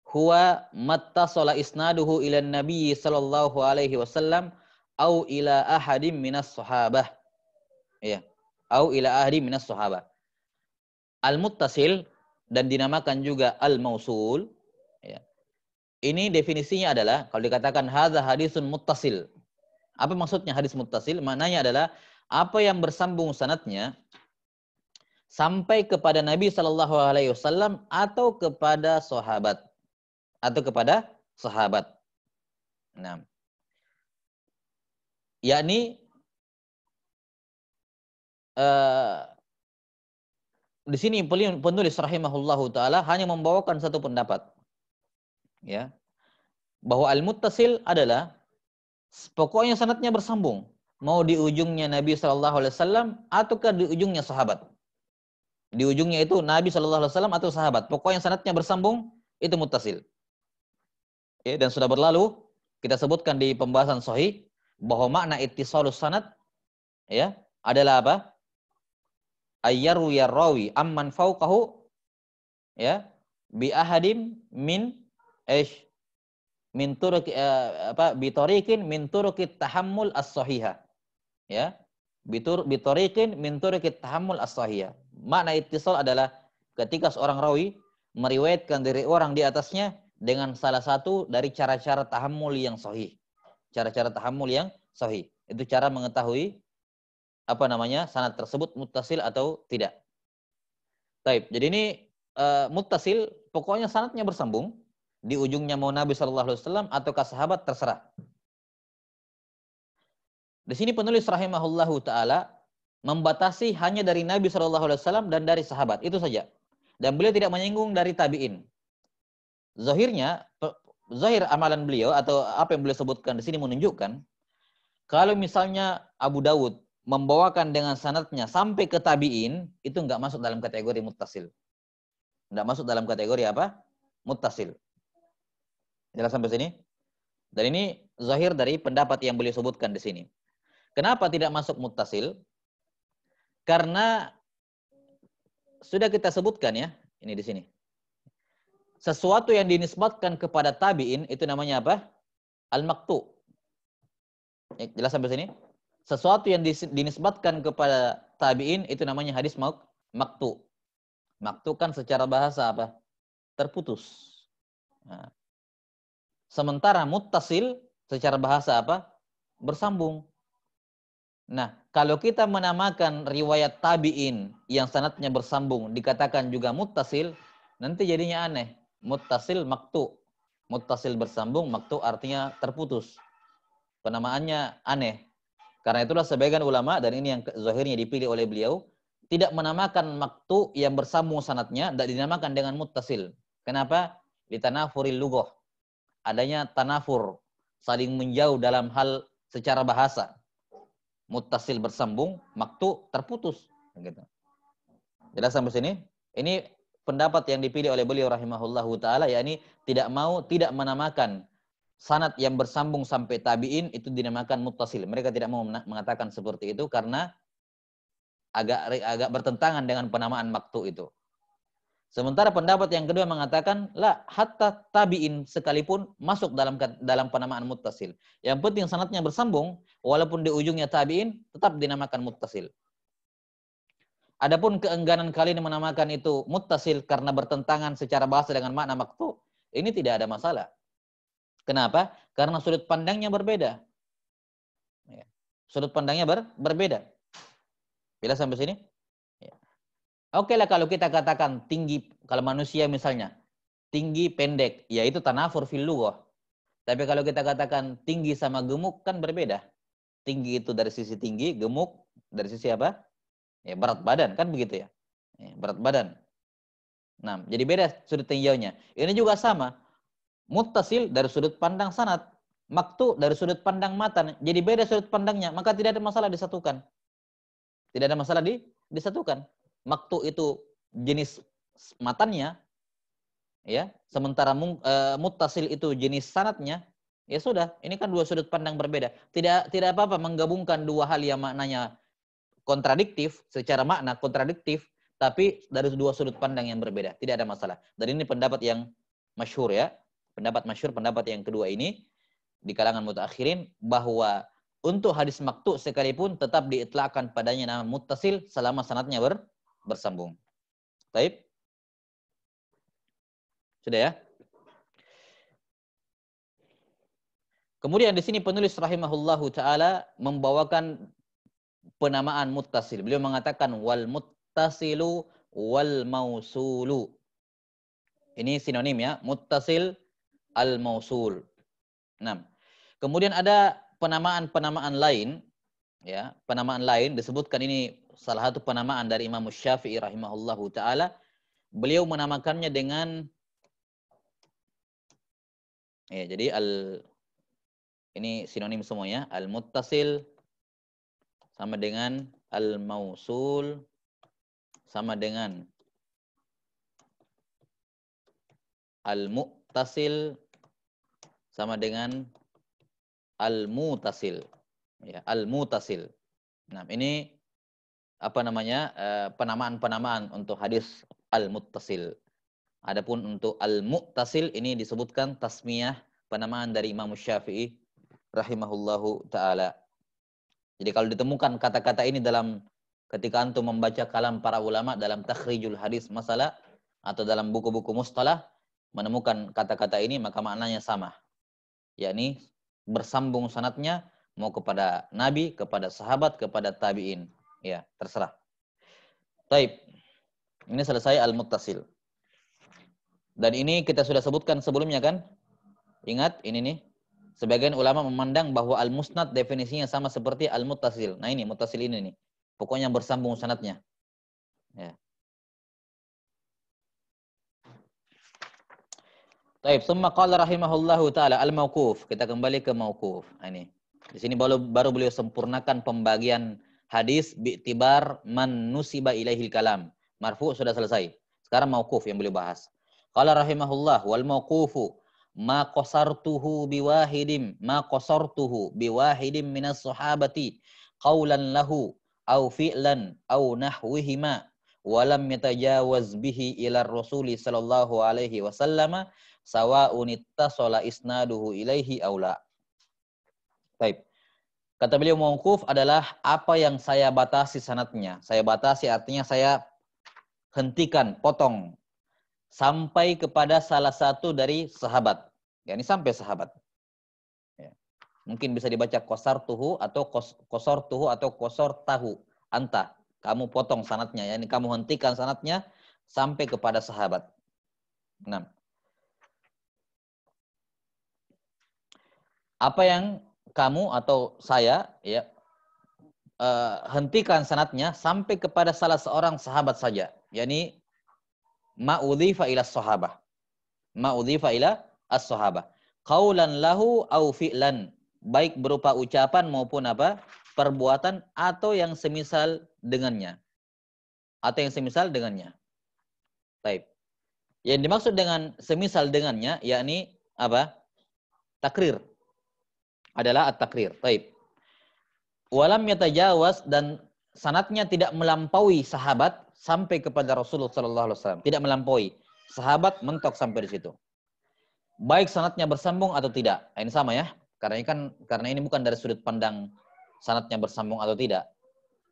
huwa mattasala isnaduhu ila nabi sallallahu alaihi wasallam au ila ahadim minas sahabah. Ya. Au ila ahadim minas sahabah. Al-muttasil dan dinamakan juga al-mausul, ya. Ini definisinya adalah kalau dikatakan hadza hadisun muttasil. Apa maksudnya hadis muttasil? Maknanya adalah apa yang bersambung sanadnya sampai kepada Nabi Shallallahu Alaihi Wasallam atau kepada sahabat Nah, yakni di sini penulis rahimahullahu taala hanya membawakan satu pendapat, ya, bahwa al-muttasil adalah pokoknya sanadnya bersambung, mau di ujungnya Nabi Shallallahu Alaihi Wasallam ataukah di ujungnya sahabat. Di ujungnya itu Nabi Shallallahu Alaihi Wasallam atau sahabat. Pokoknya sanadnya bersambung, itu muttasil. Ya, dan sudah berlalu kita sebutkan di pembahasan sahih bahwa makna ittisalus sanad, ya, adalah apa? Ayyaru ya rawi amman fauqahu, ya, bi ahadim min min turuq bi tariqin min turuqit tahammul as-sahihah. Ya. Bi tariqin min turuqit tahammul as-sahihah. Makna ittisal adalah ketika seorang rawi meriwayatkan dari orang di atasnya dengan salah satu dari cara-cara tahammul yang sahih. Cara-cara tahammul yang sahih. Itu cara mengetahui sanad tersebut muttasil atau tidak. Taib. Jadi ini muttasil pokoknya sanadnya bersambung, di ujungnya mau Nabi sallallahu alaihi wasallam ataukah sahabat terserah. Di sini penulis rahimahullahu taala membatasi hanya dari Nabi sallallahu alaihi wasallam dan dari sahabat, itu saja. Dan beliau tidak menyinggung dari tabi'in. Zahir amalan beliau atau apa yang beliau sebutkan di sini menunjukkan kalau misalnya Abu Dawud membawakan dengan sanadnya sampai ke tabi'in, itu enggak masuk dalam kategori muttasil. Enggak masuk dalam kategori apa? Muttasil. Jelas sampai sini? Dan ini zahir dari pendapat yang beliau sebutkan di sini. Kenapa tidak masuk muttasil? Karena sudah kita sebutkan, ya, ini di sini. Sesuatu yang dinisbatkan kepada tabi'in itu namanya apa? Al-maqtu. Jelas sampai sini? Sesuatu yang dinisbatkan kepada tabi'in itu namanya hadis maqtu. Maqtu kan secara bahasa apa? Terputus. Nah. Sementara muttasil secara bahasa apa? Bersambung. Nah, kalau kita menamakan riwayat tabi'in yang sanadnya bersambung dikatakan juga muttasil, nanti jadinya aneh. Muttasil maqtu. Muttasil bersambung, maqtu artinya terputus. Penamaannya aneh. Karena itulah sebagian ulama, dan ini yang zahirnya dipilih oleh beliau, tidak menamakan maqtu yang bersambung sanadnya, tidak dinamakan dengan muttasil. Kenapa? Litanafuril lughah. Adanya tanafur, saling menjauh dalam hal secara bahasa. Muttasil bersambung, maqtu terputus. Gitu. Jelas sampai sini? Ini pendapat yang dipilih oleh beliau rahimahullahu ta'ala, yakni tidak menamakan sanad yang bersambung sampai tabi'in itu dinamakan muttasil. Mereka tidak mau mengatakan seperti itu karena agak bertentangan dengan penamaan maqtu itu. Sementara pendapat yang kedua mengatakan la hatta tabi'in sekalipun masuk dalam penamaan muttasil. Yang penting sanadnya bersambung walaupun di ujungnya tabi'in tetap dinamakan muttasil. Adapun keengganan kalian menamakan itu muttasil karena bertentangan secara bahasa dengan makna maqtu, ini tidak ada masalah. Kenapa? Karena sudut pandangnya berbeda. Ya. Sudut pandangnya berbeda. Bila sampai sini? Ya. Oke lah kalau kita katakan tinggi, kalau manusia misalnya, tinggi pendek, ya itu tanafur fil lughah. Tapi kalau kita katakan tinggi sama gemuk kan berbeda. Tinggi itu dari sisi tinggi, gemuk dari sisi apa? Ya, berat badan, kan begitu ya. Ya, berat badan. Nah, jadi beda sudut tinjaunya. Ini juga sama. Muttasil dari sudut pandang sanad, maqtu dari sudut pandang matan. Jadi beda sudut pandangnya, maka tidak ada masalah disatukan. Tidak ada masalah disatukan. Maqtu itu jenis matannya, ya. Sementara muttasil itu jenis sanadnya. Ya sudah, ini kan dua sudut pandang berbeda. Tidak apa-apa menggabungkan dua hal yang maknanya kontradiktif, secara makna kontradiktif, tapi dari dua sudut pandang yang berbeda, tidak ada masalah. Dan ini pendapat yang masyhur ya. Pendapat masyhur, pendapat yang kedua ini di kalangan mutaakhirin, bahwa untuk hadis maqtu sekalipun tetap diitlaqkan padanya nama muttasil selama sanadnya bersambung. Baik? Sudah ya? Kemudian di sini penulis rahimahullahu taala membawakan penamaan muttasil. Beliau mengatakan wal muttasilu wal mausulu. Ini sinonim ya, muttasil al mausul. 6. Kemudian ada penamaan-penamaan lain ya, penamaan lain disebutkan, ini salah satu penamaan dari Imam Syafi'i rahimahullahu taala. Beliau menamakannya dengan ya, jadi ini sinonim semuanya, al muttasil sama dengan al mausul sama dengan al muttasil sama dengan al mutasil. Ya, al-mutasil. Nah, ini apa namanya? Penamaan-penamaan untuk hadis al-muttasil. Adapun untuk al-muttasil ini disebutkan tasmiyah, penamaan dari Imam Syafi'i rahimahullahu taala. Jadi kalau ditemukan kata-kata ini dalam ketika antum membaca kalam para ulama dalam takhrijul hadis masalah atau dalam buku-buku mustalah menemukan kata-kata ini, maka maknanya sama. Yakni bersambung sanadnya mau kepada Nabi, kepada sahabat, kepada tabi'in. Ya, terserah. Taib. Ini selesai al-muttasil. Dan ini kita sudah sebutkan sebelumnya kan? Ingat, ini nih. Sebagian ulama memandang bahwa al-musnad definisinya sama seperti al-muttasil. Nah ini, muttasil ini nih. Pokoknya bersambung sanadnya. Ya. Taib. Summa qala rahimahullahu ta'ala al-mauquf. Kita kembali ke mauquf. Nah, ini. Di sini baru beliau sempurnakan pembagian hadis bi'tibar man nusiba ilaihil kalam. Marfu sudah selesai. Sekarang mauquf yang beliau bahas. Qala rahimahullah wal mauqufu ma qasartuhu biwahidin minas sahabati qawlan lahu au fi'lan au nahwihima wa lam yatajawaz bihi ila rasuli sallallahu alaihi wasallam sawa'un ittasala isnaduhu ilaihi aw la. Baik. Kata beliau mauquf adalah apa yang saya batasi sanadnya. Saya batasi artinya saya hentikan, potong sampai kepada salah satu dari sahabat. Ya, ini sampai sahabat. Ya. Mungkin bisa dibaca qasartuhu atau qasortuhu atau qasortahu. Anta, kamu potong sanadnya, ya. Ini kamu hentikan sanadnya sampai kepada sahabat. 6. Apa yang kamu atau saya ya hentikan sanadnya sampai kepada salah seorang sahabat saja, yakni ma'udhifa ila sahabah. Ma'udhifa ila as-sahabah. Qaulan lahu au fi'lan, baik berupa ucapan maupun apa? Perbuatan atau yang semisal dengannya. Atau yang semisal dengannya. Baik. Yang dimaksud dengan semisal dengannya yakni apa? Takrir. Adalah at-takrir. Baik. Walam yatajawaz, dan sanadnya tidak melampaui sahabat sampai kepada Rasulullah sallallahu alaihi wasallam. Tidak melampaui. Sahabat mentok sampai di situ. Baik sanadnya bersambung atau tidak. Ini sama ya. Karena ini bukan dari sudut pandang sanadnya bersambung atau tidak.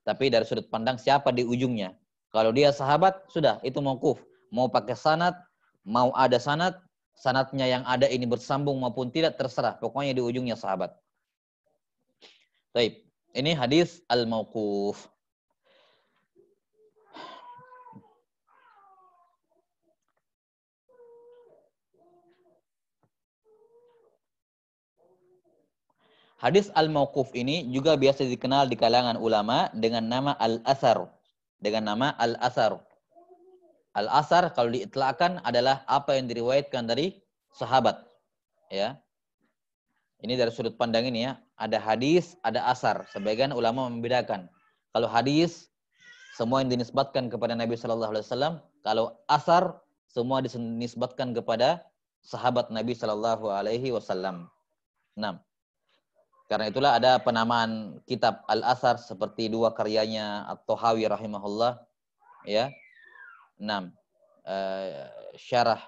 Tapi dari sudut pandang siapa di ujungnya. Kalau dia sahabat, sudah itu mauquf. Mau pakai sanad, mau ada sanad, sanadnya yang ada ini bersambung maupun tidak, terserah. Pokoknya di ujungnya sahabat. Baik. Ini hadis al-mauquf. Hadis al-mauquf ini juga biasa dikenal di kalangan ulama dengan nama al-athar. Dengan nama al-athar. Al-athar kalau diitlaqkan adalah apa yang diriwayatkan dari sahabat. Ya. Ini dari sudut pandang ini ya. Ada hadis, ada asar. Sebagian ulama membedakan. Kalau hadis, semua yang dinisbatkan kepada Nabi Sallallahu Alaihi Wasallam. Kalau asar, semua dinisbatkan kepada sahabat Nabi Sallallahu Alaihi Wasallam. 6. Karena itulah ada penamaan kitab al-asar seperti dua karyanya At-Tahawi rahimahullah. Ya. 6 syarah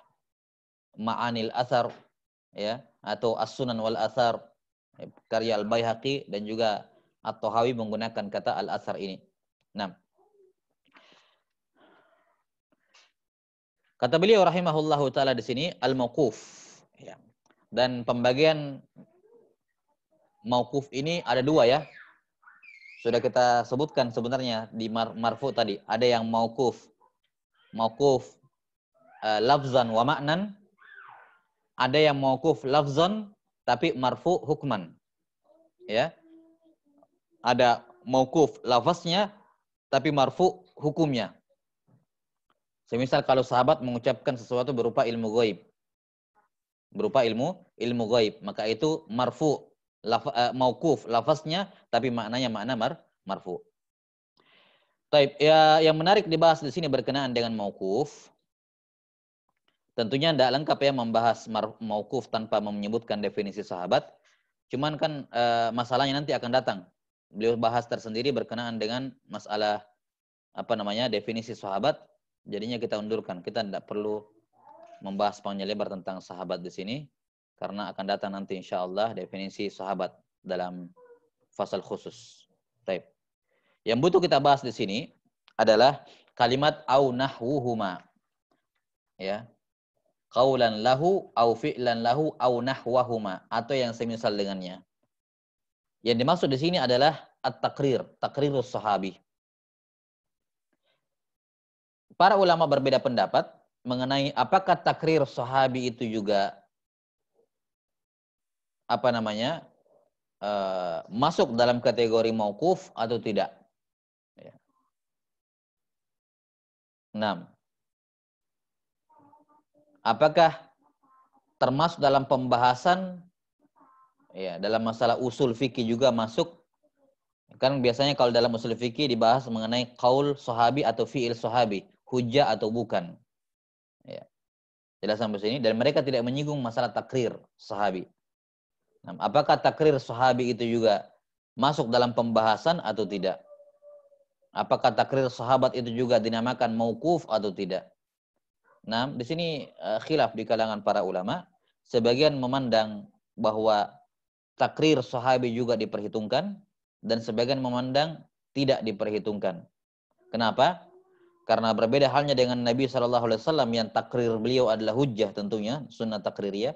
Ma'anil Athar, ya, atau As-Sunan wal Athar karya Al-Baihaqi, dan juga At-Tahawi menggunakan kata al-athar ini. 6. Kata beliau rahimahullahu taala di sini al-mauquf, ya. Dan pembagian mauquf ini ada dua, ya. Sudah kita sebutkan sebenarnya di marfu tadi. Ada yang mauquf lafzan wa ma'nan. Ada yang mauquf lafzan tapi marfu hukman. Ya. Ada mauquf lafaznya tapi marfu hukumnya. Semisal kalau sahabat mengucapkan sesuatu berupa ilmu ghaib. Berupa ilmu ghaib, maka itu marfu, mauquf lafaznya tapi maknanya makna marfu. Taib, ya, yang menarik dibahas di sini berkenaan dengan mauquf. Tentunya tidak lengkap ya membahas mauquf tanpa menyebutkan definisi sahabat. Cuman kan masalahnya nanti akan datang. Beliau bahas tersendiri berkenaan dengan masalah definisi sahabat. Jadinya kita undurkan. Kita tidak perlu membahas panjang lebar tentang sahabat di sini karena akan datang nanti insyaallah definisi sahabat dalam fasal khusus. Taib. Yang butuh kita bahas di sini adalah kalimat au nahwuhuma. Ya. Qaulan lahu au fi'lan lahu au nahwahuma, atau yang semisal dengannya. Yang dimaksud di sini adalah takrirus sahabi. Para ulama berbeda pendapat mengenai apakah takrir sahabi itu juga masuk dalam kategori mauquf atau tidak. 6. Apakah termasuk dalam pembahasan dalam masalah usul fikih juga masuk? Kan biasanya kalau dalam usul fikih dibahas mengenai qaul sahabi atau fi'il sahabi, hujjah atau bukan. Ya. Jelas sampai sini, dan mereka tidak menyinggung masalah takrir sahabi. Nah, apakah takrir sahabi itu juga masuk dalam pembahasan atau tidak? Apakah takrir sahabat itu juga dinamakan mauquf atau tidak? Nah, di sini khilaf di kalangan para ulama. Sebagian memandang bahwa takrir sahabi juga diperhitungkan, dan sebagian memandang tidak diperhitungkan. Kenapa? Karena berbeda halnya dengan Nabi SAW yang takrir beliau adalah hujjah tentunya, sunnah takririyah.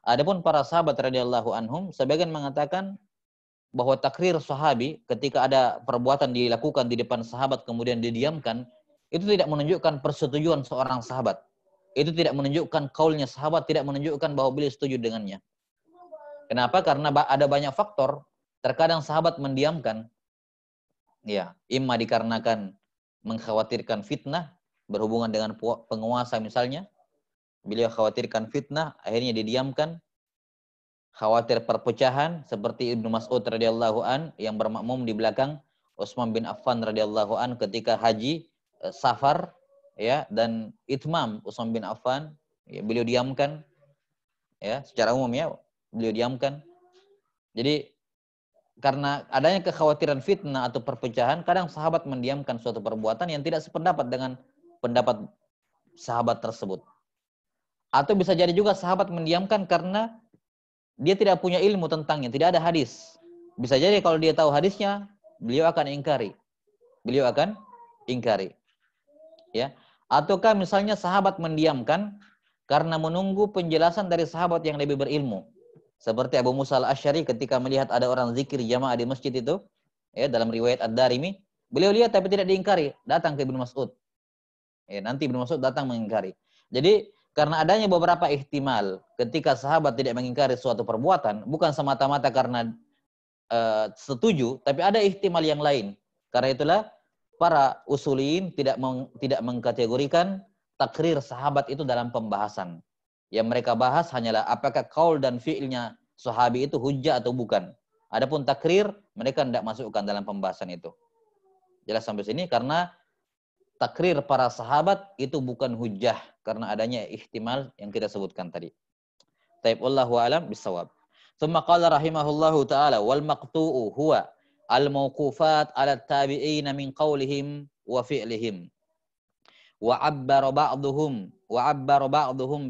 Adapun para sahabat radhiyallahu anhum, sebagian mengatakan bahwa takrir sahabi ketika ada perbuatan dilakukan di depan sahabat kemudian didiamkan, itu tidak menunjukkan persetujuan seorang sahabat. Itu tidak menunjukkan kaulnya sahabat, tidak menunjukkan bahwa beliau setuju dengannya. Kenapa? Karena ada banyak faktor. Terkadang sahabat mendiamkan, ya, imma dikarenakan mengkhawatirkan fitnah berhubungan dengan penguasa misalnya. Beliau khawatirkan fitnah, akhirnya didiamkan. Khawatir perpecahan seperti Ibnu Mas'ud radhiyallahu an yang bermakmum di belakang Utsman bin Affan radhiyallahu an ketika haji safar, ya, dan itmam Utsman bin Affan, ya, beliau diamkan, ya, secara umum ya, beliau diamkan. Jadi karena adanya kekhawatiran fitnah atau perpecahan, kadang sahabat mendiamkan suatu perbuatan yang tidak sependapat dengan pendapat sahabat tersebut. Atau bisa jadi juga sahabat mendiamkan karena dia tidak punya ilmu tentangnya, tidak ada hadis. Bisa jadi kalau dia tahu hadisnya, beliau akan ingkari. Ya. Ataukah misalnya sahabat mendiamkan karena menunggu penjelasan dari sahabat yang lebih berilmu. Seperti Abu Musa al-Asy'ari ketika melihat ada orang zikir jamaah di masjid itu, ya, dalam riwayat Ad-Darimi, beliau lihat tapi tidak diingkari, datang ke Ibnu Mas'ud. Ya, nanti Ibnu Mas'ud datang mengingkari. Jadi karena adanya beberapa ihtimal ketika sahabat tidak mengingkari suatu perbuatan, bukan semata-mata karena setuju, tapi ada ihtimal yang lain. Karena itulah para usuliyin tidak mengkategorikan takrir sahabat itu dalam pembahasan. Yang mereka bahas hanyalah apakah qaul dan fi'ilnya sahabi itu hujjah atau bukan. Adapun takrir, mereka tidak masukkan dalam pembahasan itu. Jelas sampai sini? Karena takrir para sahabat itu bukan hujjah karena adanya ihtimal yang kita sebutkan tadi. Taib, wallahu a'lam bissawab. Tsumma qala rahimahullahu taala wal maqtu'u huwa al mauqufat 'ala tabi'in min qaulihim wa fi'lihim wa 'abbara ba'dhum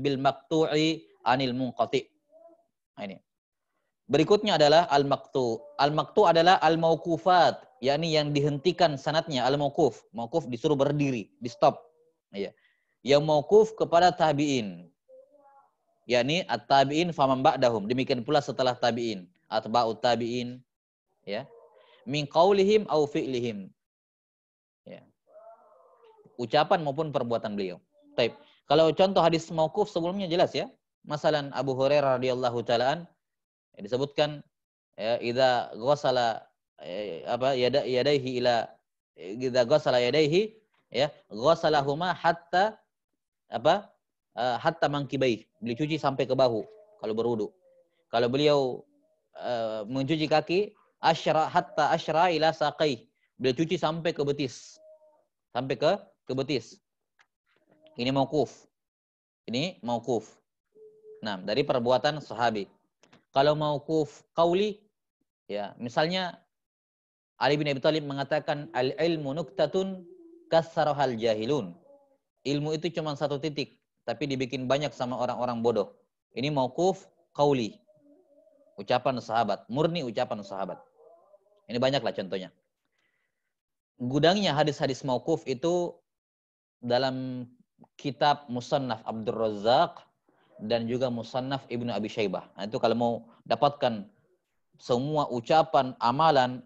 bil maqtu'i anil munqati. Nah, ini. Berikutnya adalah al-maqtu. Al-maqtu adalah al-mauqufat, yakni yang dihentikan sanadnya, al-mauquf. Mauquf disuruh berdiri, di stop. Iya. Yang mauquf kepada tabi'in. Yakni at-tabi'in faman ba'dahum. Demikian pula setelah tabi'in, atba'ut tabi'in, ya. Min qaulihim au fi'lihim. Ya. Ucapan maupun perbuatan beliau. Baik. Kalau contoh hadis mauquf sebelumnya jelas ya. Masalan Abu Hurairah radhiyallahu ta'ala disebutkan ya, idza ghassala yadaihi ila idza ghassala yadaihi ya ghassalahuma hatta hatta mankibai. Beliau cuci sampai ke bahu kalau berwudu. Kalau beliau mencuci kaki hatta asyra ila saqai. Beliau cuci sampai ke betis. Sampai ke betis. Ini mauquf. Ini mauquf. Nah, dari perbuatan sahabi. Kalau mauquf qauli, ya, misalnya Ali bin Abi Thalib mengatakan al-ilmu nuktatun kasarahal jahilun. Ilmu itu cuma satu titik, tapi dibikin banyak sama orang-orang bodoh. Ini mauquf qauli. Ucapan sahabat, murni ucapan sahabat. Ini banyaklah contohnya. Gudangnya hadis-hadis mauquf itu dalam kitab Musannaf Abdul Razzaq dan juga Musannaf Ibnu Abi Syaibah. Nah, itu kalau mau dapatkan semua ucapan, amalan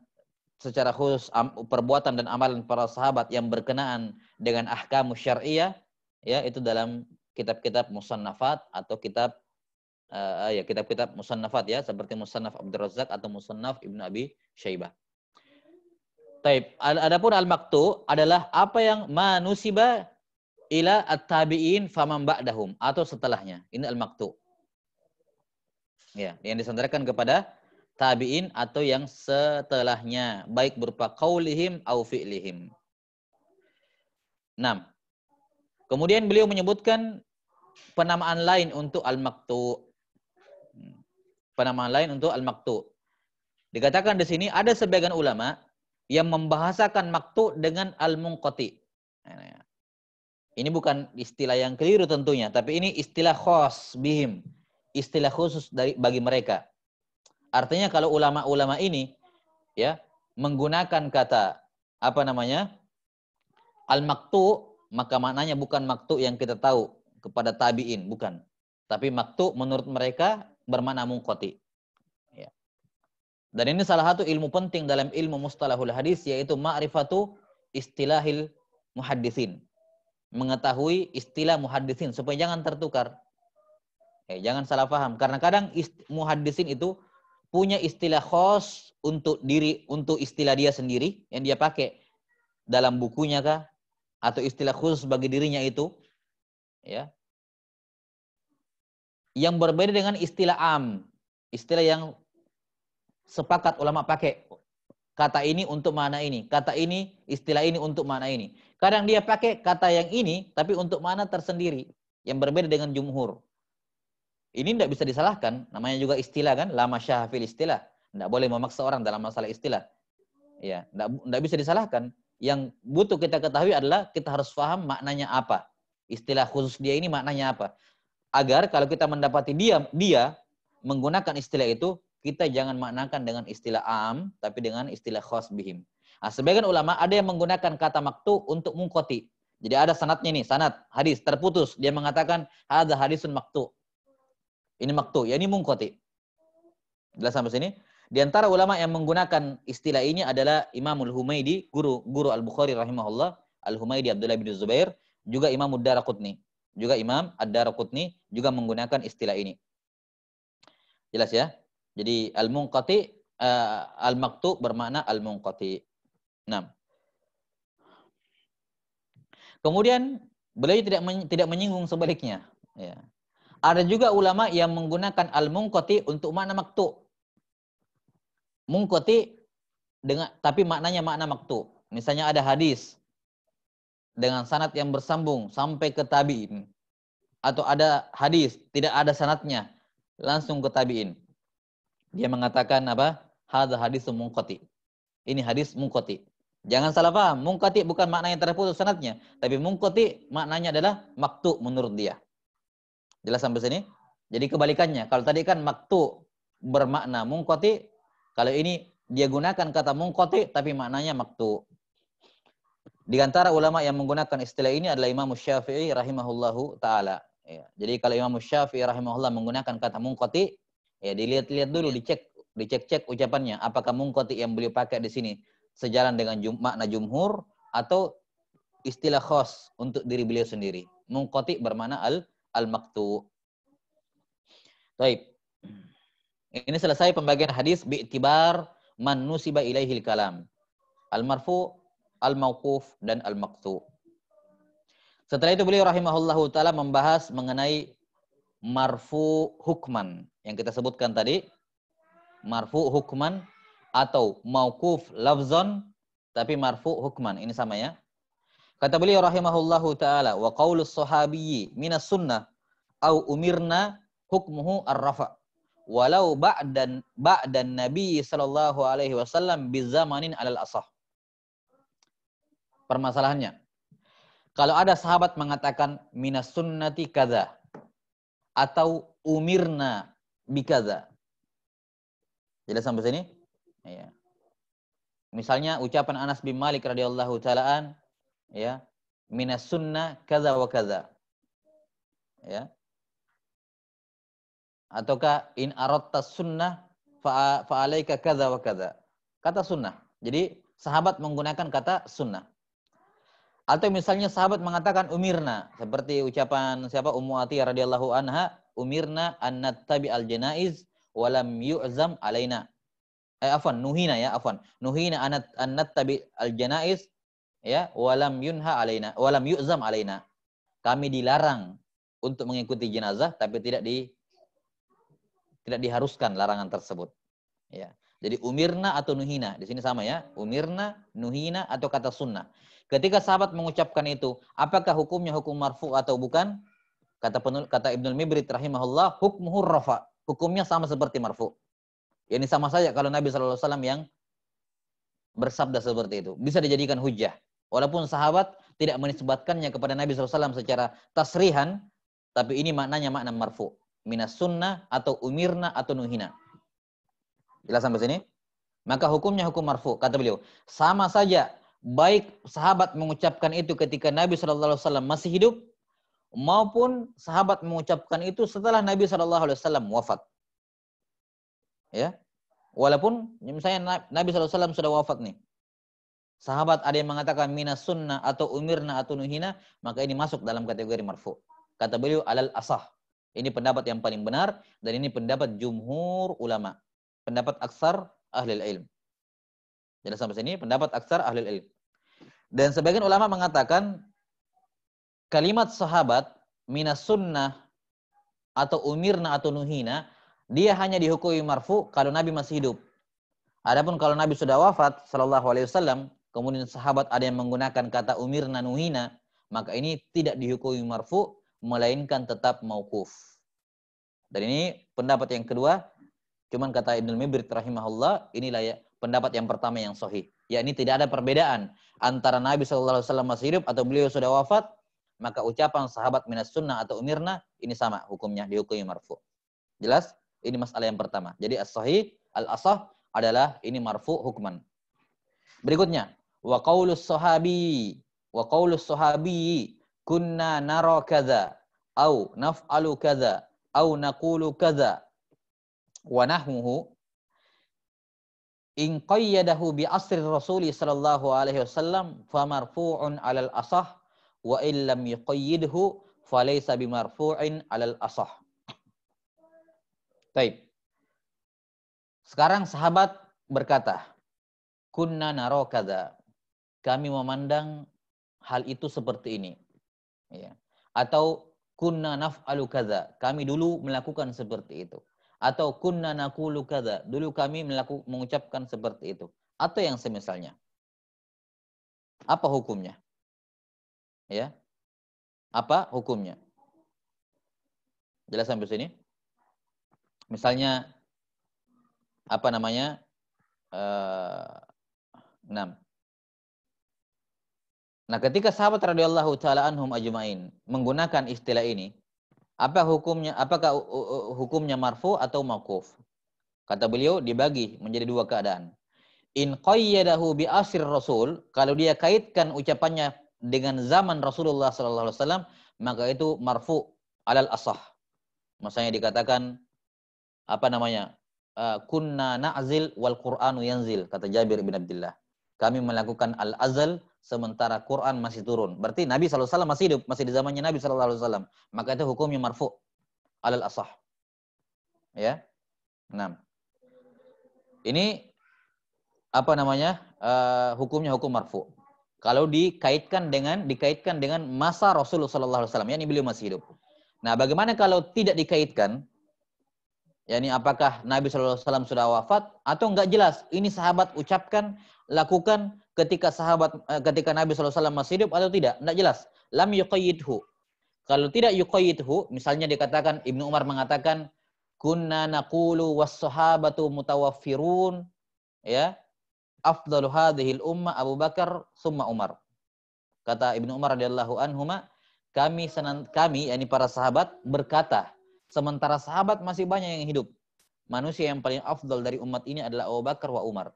secara khusus perbuatan dan amalan para sahabat yang berkenaan dengan ahkam syar'iyyah, ya, itu dalam kitab-kitab musannafat atau kitab-kitab musannafat ya, seperti Musannaf Abdul Razzaq atau Musannaf Ibnu Abi Syaibah. Taib. Adapun al-maqtu adalah apa yang manusiba ila at-tabi'in faman ba'dahum atau setelahnya. Ini al-maqtu. Ya, yang disandarkan kepada tabi'in atau yang setelahnya, baik berupa qaulihim au fi'lihim. 6. Kemudian beliau menyebutkan penamaan lain untuk al-maqtu. Penamaan lain untuk al-maqtu. Dikatakan di sini ada sebagian ulama yang membahasakan maqtu dengan al-munqati. Ini bukan istilah yang keliru tentunya, tapi ini istilah khas bihim, istilah khusus bagi mereka. Artinya kalau ulama-ulama ini ya menggunakan kata al-maqtu, maka maknanya bukan maqtu yang kita tahu kepada tabi'in, bukan. Tapi maqtu menurut mereka bermakna munqati. Ya. Dan ini salah satu ilmu penting dalam ilmu mustalahul hadis, yaitu ma'rifatu istilahil muhadditsin. Mengetahui istilah muhaddisin supaya jangan tertukar. Jangan salah paham. Karena kadang muhaddisin itu punya istilah khas untuk istilah dia sendiri yang dia pakai dalam bukunya kah, atau istilah khusus bagi dirinya itu, ya. Yang berbeda dengan istilah am, istilah yang sepakat ulama pakai. Kata ini untuk makna ini, kata ini, istilah ini untuk makna ini. Kadang dia pakai kata yang ini, tapi untuk makna tersendiri, yang berbeda dengan jumhur. Ini tidak bisa disalahkan, namanya juga istilah kan, la masyaha fil istilah. Tidak boleh memaksa orang dalam masalah istilah. Ya, tidak bisa disalahkan. Yang butuh kita ketahui adalah kita harus paham maknanya apa. Istilah khusus dia ini maknanya apa. Agar kalau kita mendapati dia menggunakan istilah itu, kita jangan maknakan dengan istilah am, tapi dengan istilah khas bihim. Nah, sebagian ulama ada yang menggunakan kata maktu untuk munqati. Jadi ada sanadnya nih, sanad hadis terputus. Dia mengatakan hadza hadisun maktu. Ini maktu, ya ini munqati. Jelas sampai sini? Di antara ulama yang menggunakan istilah ini adalah Imamul Humaidi, guru Al-Bukhari rahimahullah, Al-Humaidi Abdullah bin Zubair, juga Imam Ad-Daraqutni. Juga Imam Ad-Daraqutni juga menggunakan istilah ini. Jelas ya? Jadi al-munqati, al-maqtu bermakna al-munqati. Nah. Kemudian beliau tidak menyinggung sebaliknya. Ya. Ada juga ulama yang menggunakan al-munqati untuk makna maqtu. Munqati tapi maknanya makna maqtu. Misalnya ada hadis dengan sanad yang bersambung sampai ke tabi'in, atau ada hadis tidak ada sanadnya langsung ke tabi'in. Dia mengatakan apa? Hadza hadisun munqati. Ini hadis munqati. Jangan salah paham, munqati bukan maknanya terputus sanadnya, tapi munqati maknanya adalah maktu menurut dia. Jelas sampai sini? Jadi kebalikannya, kalau tadi kan maktu bermakna munqati, kalau ini dia gunakan kata munqati tapi maknanya maktu. Di antara ulama yang menggunakan istilah ini adalah Imam Syafi'i rahimahullahu taala. Ya. Jadi kalau Imam Syafi'i rahimahullah menggunakan kata munqati, ya dilihat-lihat dulu, dicek-cek ucapannya, apakah munqati yang beliau pakai di sini sejalan dengan makna jumhur atau istilah khas untuk diri beliau sendiri. Munqati bermakna al-maqtu. Baik. Ini selesai pembagian hadis bi'tibar man nusiba ilaihil kalam. Al-marfu, al-mauquf, dan al-maqtu. Setelah itu beliau rahimahullahu ta'ala membahas mengenai marfu hukman. Yang kita sebutkan tadi, marfu hukman atau mauquf lafzon, tapi marfu hukman. Ini sama ya. Kata beliau rahimahullahu ta'ala, wa qaulus sahabiyyi minas sunnah, au umirna hukmuhu ar-rafa. Walau ba'dan nabi sallallahu alaihi wasallam bizamanin alal asah. Permasalahannya, kalau ada sahabat mengatakan minas sunnati kadza atau umirna bikadza. Jelas sampai sini? Ya. Misalnya ucapan Anas bin Malik radhiyallahu taalaan, ya, minas sunnah kadza wa kadza. Ya. Ataukah in aratta sunnah fa alaika kadza wa kadza. Kata sunnah. Jadi sahabat menggunakan kata sunnah. Atau misalnya sahabat mengatakan umirna, seperti ucapan siapa, Ummu Atiyah radhiyallahu anha, umirna an nattabi al janaiz wa lam yu'zam alaina. Nuhina ya, nuhina an nattabi al janaiz ya, wa lam yunha alaina, wa lam yu'zam alaina. Kami dilarang untuk mengikuti jenazah tapi tidak diharuskan larangan tersebut. Ya. Jadi umirna atau nuhina, di sini sama ya, umirna, nuhina, atau kata sunnah. Ketika sahabat mengucapkan itu, apakah hukumnya hukum marfu atau bukan? Kata Ibnul Mibrid rahimahullah, hukmuhu rafa. Hukumnya sama seperti marfu. Ini sama saja kalau Nabi SAW yang bersabda seperti itu. Bisa dijadikan hujjah. Walaupun sahabat tidak menisbatkannya kepada Nabi SAW secara tasrihan, tapi ini maknanya makna marfu. Minas sunnah atau umirna atau nuhina. Jelas sampai sini? Maka hukumnya hukum marfu. Kata beliau, sama saja baik sahabat mengucapkan itu ketika Nabi SAW masih hidup, maupun sahabat mengucapkan itu setelah Nabi SAW wafat. Ya, walaupun misalnya Nabi SAW sudah wafat nih, sahabat ada yang mengatakan minas sunnah atau umirna atau nuhina, maka ini masuk dalam kategori marfu. Kata beliau alal asah. Ini pendapat yang paling benar dan ini pendapat jumhur ulama, pendapat aksar ahli ilm. Jadi sampai sini pendapat aksar ahli ilm. Dan sebagian ulama mengatakan kalimat sahabat minas sunnah atau umirna atau nuhina, dia hanya dihukumi marfu kalau Nabi masih hidup. Adapun kalau Nabi sudah wafat sallallahu alaihi wasallam, kemudian sahabat ada yang menggunakan kata umirna nuhina, maka ini tidak dihukumi marfu melainkan tetap mauquf. Dan ini pendapat yang kedua, cuman kata Ibnul Mibrid rahimahullah, inilah ya pendapat yang pertama yang sahih. Yakni tidak ada perbedaan antara Nabi sallallahu alaihi wasallam masih hidup atau beliau sudah wafat, maka ucapan sahabat minas sunnah atau umirna ini sama hukumnya, dihukumi marfu. Jelas? Ini masalah yang pertama. Jadi as-sahih, al-asah adalah ini marfu hukman. Berikutnya, wa qaulus sahabi kunna nara kadza au naf'alu kadza au naqulu kadza wa nahmuhu in qayyadahu bi asri Rasul sallallahu alaihi wasallam fa marfu'un 'alal asah wa illam yuqayyidhu falaysa bimarfu'in 'alal asah. Baik. Sekarang sahabat berkata, kunna naro kadza. Kami memandang hal itu seperti ini. Ya. Atau kunna naf'alu kadza. Kami dulu melakukan seperti itu. Atau kunna naqulu kadza. Dulu kami mengucapkan seperti itu. Atau yang semisalnya. Apa hukumnya? Ya. Apa hukumnya? Jelas sampai sini? Misalnya apa namanya? 6. Nah, ketika sahabat radhiyallahu taala anhum ajmain menggunakan istilah ini, apa hukumnya? Apakah hukumnya marfu atau mauquf? Kata beliau dibagi menjadi dua keadaan. In qayyadahu bi asir Rasul, kalau dia kaitkan ucapannya dengan zaman Rasulullah sallallahu alaihi wasallam, maka itu marfu alal asah. Maksudnya dikatakan apa namanya? Kunna na'zil wal Qur'anu yanzil, kata Jabir bin Abdullah. Kami melakukan al-azal sementara Quran masih turun. Berarti Nabi sallallahu alaihi wasallam masih hidup, masih di zamannya Nabi sallallahu alaihi wasallam. Maka itu hukumnya marfu alal asah. Ya. Nah, ini apa namanya? Hukumnya hukum marfu. Kalau dikaitkan dengan masa Rasulullah sallallahu alaihi wasallam, yakni beliau masih hidup. Nah, bagaimana kalau tidak dikaitkan? yakni apakah Nabi sallallahu alaihi wasallam sudah wafat atau enggak jelas? Ini sahabat ucapkan, lakukan ketika ketika Nabi sallallahu alaihi wasallam masih hidup atau tidak? Enggak jelas. Lam yuqayyidhu. Kalau tidak yuqayyidhu, misalnya dikatakan Ibnu Umar mengatakan kunna naqulu was sahabatu mutawaffirun, ya. Afdalu hadhil ummah Abu Bakar summa Umar. Kata Ibnu Umar radhiyallahu anhuma, kami yakni para sahabat berkata, sementara sahabat masih banyak yang hidup. Manusia yang paling afdal dari umat ini adalah Abu Bakar wa Umar.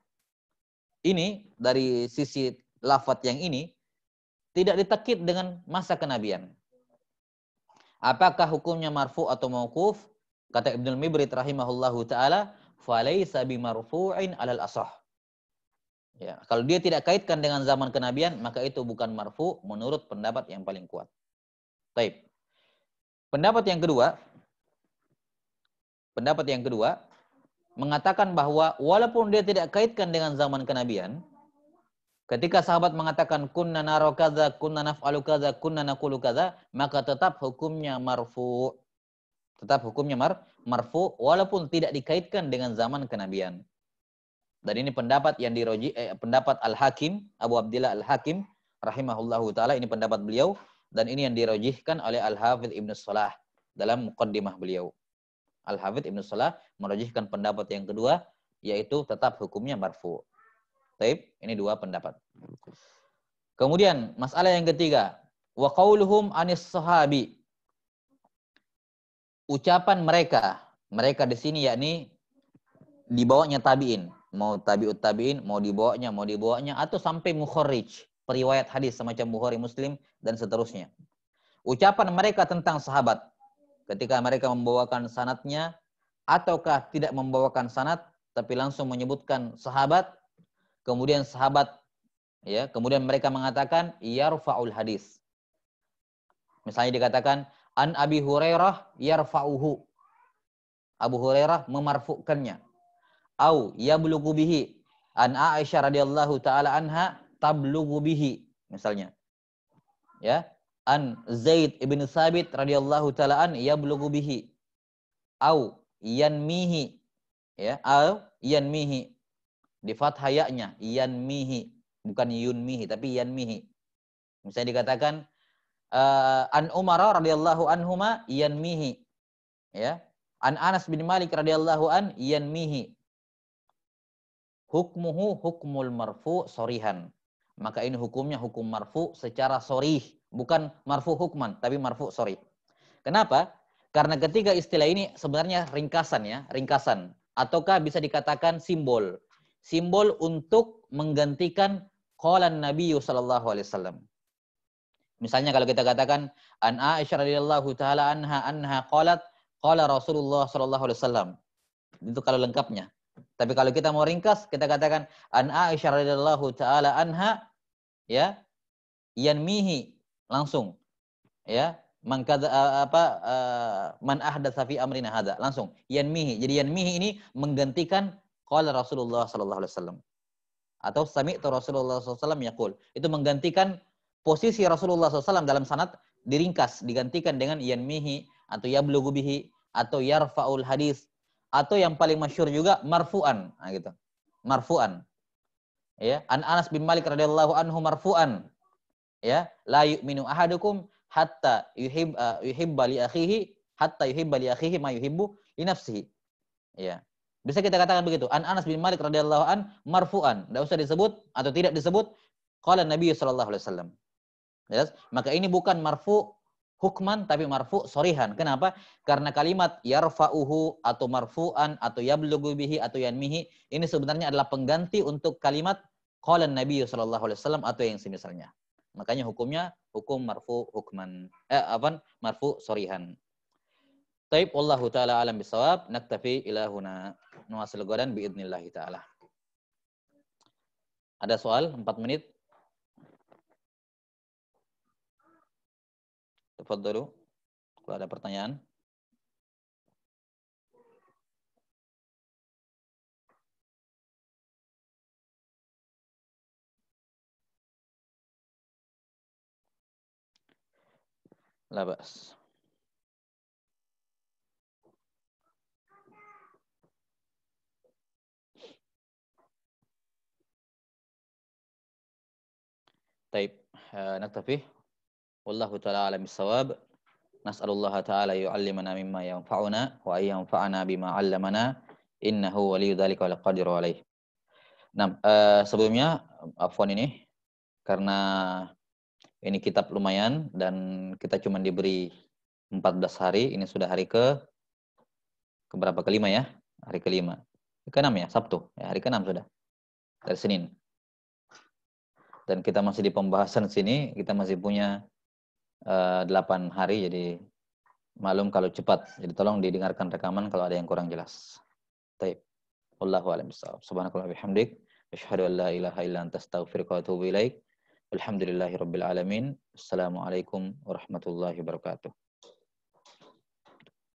Ini dari sisi lafaz yang ini tidak ditakid dengan masa kenabian. Apakah hukumnya marfu atau mauquf? Kata Ibnu Mibrid rahimahullahu taala, falaysa bimarfu'in 'alal ashah. Ya, kalau dia tidak kaitkan dengan zaman kenabian, maka itu bukan marfu menurut pendapat yang paling kuat. Baik. Pendapat yang kedua mengatakan bahwa walaupun dia tidak kaitkan dengan zaman kenabian, ketika sahabat mengatakan kunna naro kadza, kunna naf'alu kadza, kunna naqulu kadza, maka tetap hukumnya marfu. Tetap hukumnya marfu walaupun tidak dikaitkan dengan zaman kenabian. Dan ini pendapat yang pendapat Al-Hakim, Abu Abdillah Al-Hakim rahimahullahu taala, ini pendapat beliau dan ini yang dirajihkan oleh Al-Hafidz Ibnu Shalah dalam muqaddimah beliau. Al-Hafidz Ibnu Shalah merajihkan pendapat yang kedua, yaitu tetap hukumnya marfu. Baik, ini dua pendapat. Kemudian masalah yang ketiga, wa qauluhum anis sahabi. Ucapan mereka di sini yakni dibawanya tabi'in, mau tabi'ut tabi'in, mau dibawanya atau sampai mukharrij, periwayat hadis semacam Bukhari, Muslim dan seterusnya. Ucapan mereka tentang sahabat ketika mereka membawakan sanadnya ataukah tidak membawakan sanad tapi langsung menyebutkan sahabat, kemudian kemudian mereka mengatakan yarfa'ul hadis. Misalnya dikatakan an Abi Hurairah yarfa'uhu. Abu Hurairah memarfukannya. Au yablughu bihi. An Aisyah radhiyallahu taala anha tablughu bihi, misalnya. Ya. An Zaid ibn Thabit radhiyallahu taala an yablughu bihi. Au yanmihi. Ya, au yanmihi. Di fathah ya-nya, yanmihi, bukan yunmihi tapi yanmihi. Misalnya dikatakan an Umar radhiyallahu anhuma yanmihi. Ya. An Anas bin Malik radhiyallahu an yanmihi. Hukmuhu hukmul marfu sorihan. Maka ini hukumnya hukum marfu secara sorih. Bukan marfu hukman, tapi marfu sorih. Kenapa? Karena ketiga istilah ini sebenarnya ringkasan. Ataukah bisa dikatakan simbol. Simbol untuk menggantikan qalan Nabi sallallahu alaihi wasallam. Misalnya kalau kita katakan an Aisyah radhiyallahu taala anha qalat qala Rasulullah sallallahu alaihi wasallam. Itu kalau lengkapnya. Tapi kalau kita mau ringkas, kita katakan an Aisyah radhiyallahu taala anha, ya, yanmihi, langsung, ya, man ahdatsa fi amrina hadza, langsung yanmihi. Jadi yanmihi ini menggantikan qala Rasulullah sallallahu alaihi wasallam atau sami'tu Rasulullah sallallahu alaihi wasallam yaqul. Itu menggantikan posisi Rasulullah SAW dalam sanad, diringkas, digantikan dengan yanmihi atau yablughu bihi atau yarfa'ul hadis. Atau yang paling masyhur juga marfu'an, nah gitu. Marfu'an. Ya, an Anas bin Malik radhiyallahu anhu marfu'an. Ya, la yu'minu ahadukum hatta yuhibba li akhihi ma yuhibbu li nafsihi. Ya. Bisa kita katakan begitu. An Anas bin Malik radhiyallahu an marfu'an. Enggak usah disebut atau tidak disebut qala Nabi sallallahu alaihi wasallam. Jelas? Maka ini bukan marfu hukman tapi marfu sorihan. Kenapa? Karena kalimat yarfa'uhu atau marfu'an atau yablughu bihi atau yanmihi ini sebenarnya adalah pengganti untuk kalimat qala Nabi sallallahu alaihi wasallam atau yang semisalnya. Makanya hukumnya hukum marfu hukman. Marfu sorihan. Taib wallahu taala alam bisawab, naktafi ila huna. Nuwasil godan biidznillah taala. Ada soal 4 menit? Tafadhalu. Kalau ada pertanyaan. La ba's. Taib. Naktafi. Wallahu taala alam bisawab. Nas'alullah ta'ala yu'allimana mimma yanfa'una wa yanfa'ana bima 'allamana innahu waliyyu dzalika wal qadiru alaih. Nah, sebelumnya afwan ini karena ini kitab lumayan dan kita cuma diberi 14 hari, ini sudah hari ke berapa? Kelima ya? Hari kelima. Ke-6 ya, Sabtu. Ya, hari ke-6 sudah. Dari Senin. Dan kita masih di pembahasan sini, kita masih punya 8 hari, jadi maklum kalau cepat. Jadi tolong didengarkan rekaman kalau ada yang kurang jelas. Baik. Wallahu a'lam bishawab. Subhanakallah bihamdik, asyhadu an la ilaha illa anta astaghfiruka wa atubu ilaik. Alhamdulillahirabbil alamin. Assalamualaikum warahmatullahi wabarakatuh.